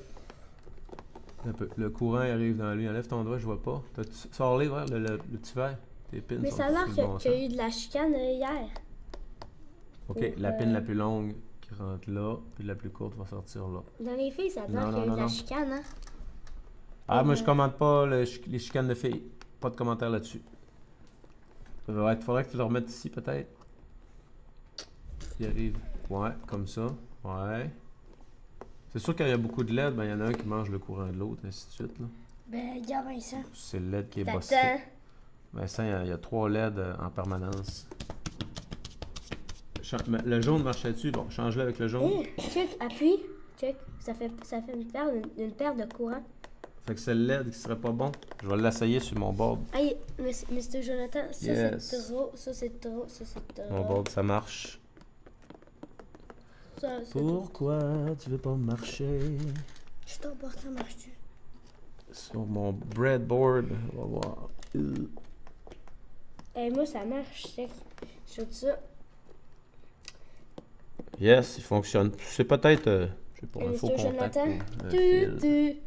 Un peu. Le courant, il arrive dans lui. Enlève ton doigt, je vois pas. Sors-les, voir le petit verre. Tes pins Mais sont ça a l'air sur le bon qu'il y a sens. eu de la chicane hier. OK, la pin la plus longue qui rentre là, puis la plus courte va sortir là. Dans les filles, ça a l'air Non, qu'il y a eu non, de la non. chicane, hein? Ah, moi, je commande pas les chicanes de filles. Pas de commentaire là-dessus. Ouais, il faudrait que tu le remettes ici, peut-être. Il arrive. Ouais, comme ça. Ouais. C'est sûr qu'il y a beaucoup de LED, ben, il y en a un qui mange le courant de l'autre, ainsi de suite. Là. Ben, regarde Vincent. C'est le LED qui est bossé. Tata. Ben, ça, il y a 3 LED en permanence. Le jaune marchait dessus. Bon, change-le avec le jaune. Eh, check, appuie. Check. Ça fait une paire de courant. Fait que c'est le LED qui serait pas bon. Je vais l'essayer sur mon board. Aïe, Mr. Jonathan, ça Yes. c'est trop, ça c'est trop, ça c'est trop. Mon board, ça marche. Ça, c'est Pourquoi tu veux pas marcher? Je t'emporte, ça marche-tu? Sur mon breadboard, on va voir. Eh, moi ça marche, check. Je fais ça. Yes, il fonctionne. C'est peut-être, je sais pas, Et un faux Mr. contact. Jonathan. ou un Tu, fil.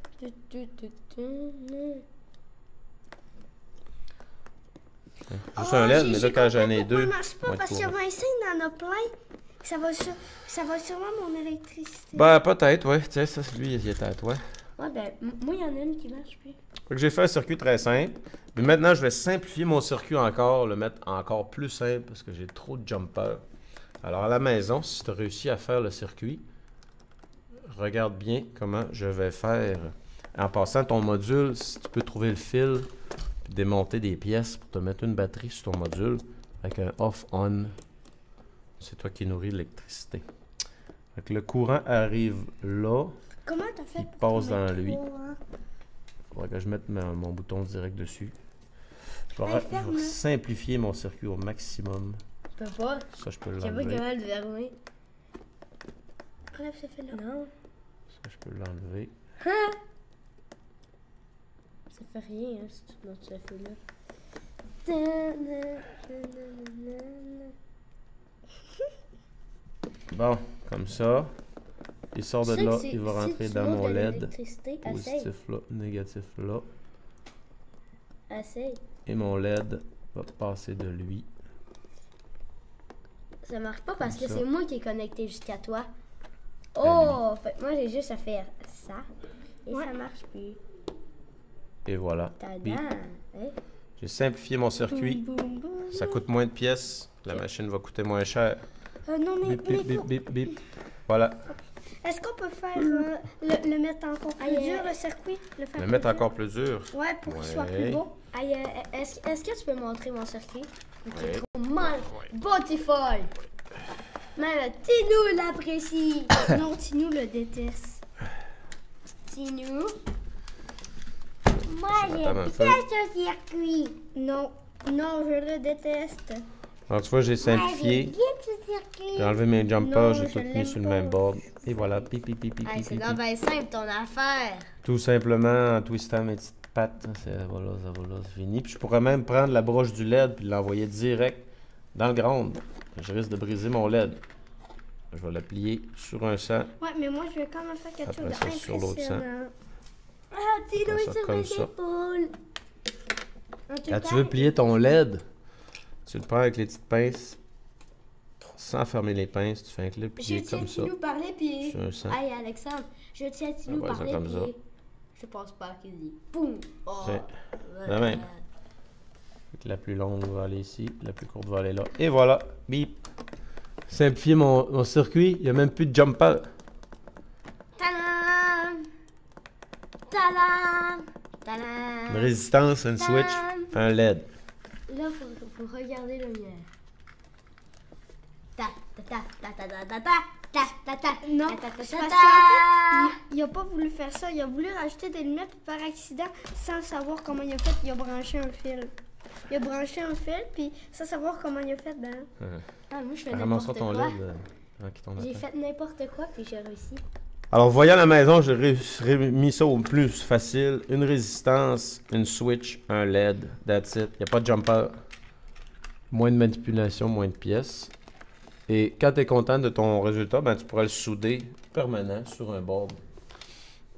Juste un LED, mais là, quand j'en ai deux, Ça marche pas moins de parce que courant. Vincent, il en a plein. Ça va sûrement mon électricité. Ben, peut-être, ouais. Tiens, ça, lui, il était à toi. Ouais, ben, moi, il y en a une qui marche plus. Fait que j'ai fait un circuit très simple. Mais maintenant, je vais simplifier mon circuit encore, le mettre encore plus simple parce que j'ai trop de jumpers. Alors, à la maison, si tu as réussi à faire le circuit, regarde bien comment je vais faire. En passant ton module, si tu peux trouver le fil, puis démonter des pièces pour te mettre une batterie sur ton module avec un off-on, c'est toi qui nourris l'électricité. Fait que le courant arrive là. Comment t'as fait Il pour passe t'en mettre dans lui. trop, hein? Faudrait que je mette mon bouton direct dessus. Je vais, Hey, je vais ferme-le. simplifier mon circuit au maximum. Je peux pas. Ça, je peux Je sais pas l'enlever. comment le verrouiller. Enlève ce fil-là. Non. Ça, je peux l'enlever. Ça fait rien, hein, si tu montes ce fil-là. Bon, comme ça. Il sort de Tu sais là, que il va si rentrer tu dans montes mon de LED. l'électricité, essaye. Positif là, négatif là. Essaye. Et mon LED va passer de lui. Ça marche pas parce Comme que ça. c'est moi qui est connecté jusqu'à toi. Oh! Fait que moi, j'ai juste à faire ça. Et ça marche plus. Et voilà. Bip. Tada! Hein? J'ai simplifié mon circuit. Boum, boum, boum. Ça coûte moins de pièces. La machine va coûter moins cher. Non, mais, Bip, mais bip, bip, pour- bip, bip. Voilà. est-ce qu'on peut faire le mettre encore plus dur, le circuit? Le faire Le plus mettre dur? encore plus dur. Ouais, pour qu'il soit Ouais. plus beau. Aïe, est-ce que tu peux montrer mon circuit? Ouais. Trop mal! Beautiful! Même Tinou l'apprécie! Non, Tinou le déteste. Tinou? Moi, Attends un peu. ce circuit! Non, non, je le déteste. Alors, tu vois, j'ai simplifié. ce circuit! J'ai enlevé mes jumpers, Non, j'ai je tout mis l'aime sur le pas. même board. Et voilà. Pip, pip, pip, pip, Hey, pip, c'est pip, donc pip. bien simple ton affaire! Tout simplement en twistant mes petites pattes. Voilà, c'est fini. Puis je pourrais même prendre la broche du LED puis l'envoyer direct dans le ground. Je risque de briser mon LED. Je vais la plier sur un sang. Ouais, mais moi, je vais quand même faire quelque Après chose ça, sur l'autre d'impressionnant. Ah, Tinou Comme est ça, sur comme mes ça. épaules! En tout Quand cas, tu veux plier ton LED, tu le prends avec les petites pinces. Sans fermer les pinces, tu fais un clip je plié tiens comme ça. Tinou parler puis... Sur un sang. Hey Alexandre, je tiens Tinou Ouais, ça parler comme ça. puis... Je pense pas qu'il dit... Boum! Oh! Tiens. La main. Fait que la plus longue va aller ici, la plus courte va aller là. Et voilà, bip. Simplifier mon circuit, il n'y a même plus de jumper. Tadam! Tadam! Une Tadam! résistance, une switch, un LED. Là, faut regarder le mien. Ta ta ta ta ta ta ta ta ta ta Non, ta ta ta c'est ta parce ta. qu'en fait, il a pas voulu faire ça. Il a voulu rajouter des lunettes puis par accident, sans savoir comment il a fait, il a branché un fil. Il a branché un fil, puis sans savoir comment il a fait, ben... Ah, moi, je fais Ramasse n'importe ton quoi. LED avant qu'il tombe à J'ai terre. fait n'importe quoi, puis j'ai réussi. Alors, voyant la maison, j'ai mis ça au plus facile. Une résistance, une switch, un LED, that's it. Il n'y a pas de jumper. Moins de manipulation, moins de pièces. Et quand tu es content de ton résultat, ben, tu pourras le souder permanent sur un board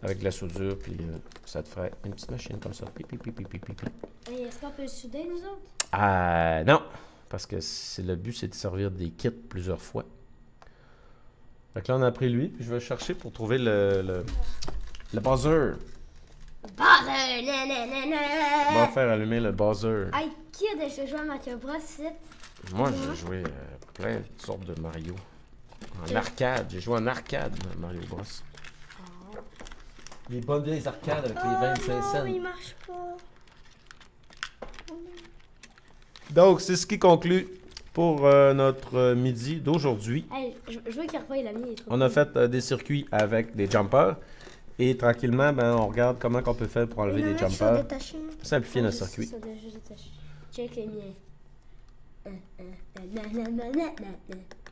avec de la soudure, puis ça te ferait une petite machine comme ça. Pip, pip, pip, pip, pip, pip. Hey, est-ce qu'on peut le souder, nous autres? Ah non, parce que le but, c'est de servir des kits plusieurs fois. Fait que là, on a pris lui, puis je vais chercher pour trouver le buzzer. Buzzer! On va faire allumer le buzzer. Hey, qui a déjà joué à Mario Bros ici? Moi, j'ai joué plein de sortes de Mario. En arcade. J'ai joué en arcade, Mario Bros. Les bonnes vieilles arcades avec les 25 non, cents. il marche pas. Donc, c'est ce qui conclut pour notre midi d'aujourd'hui. Hey, je veux qu'il revoie la mienne. On a fait des circuits avec des jumpers. Et tranquillement, ben, on regarde comment on peut faire pour enlever des jumpers. Simplifier notre circuit. Check les miens.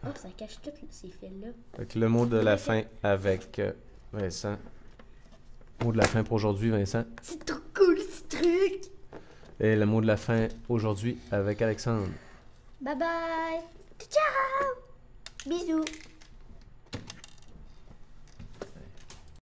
Oh, ça cache tous ces fils-là. Fait que le mot de la fin avec Vincent. Mot de la fin pour aujourd'hui, Vincent. C'est trop cool ce truc! Et le mot de la fin aujourd'hui avec Alexandre. Bye bye. Ciao. Bisous.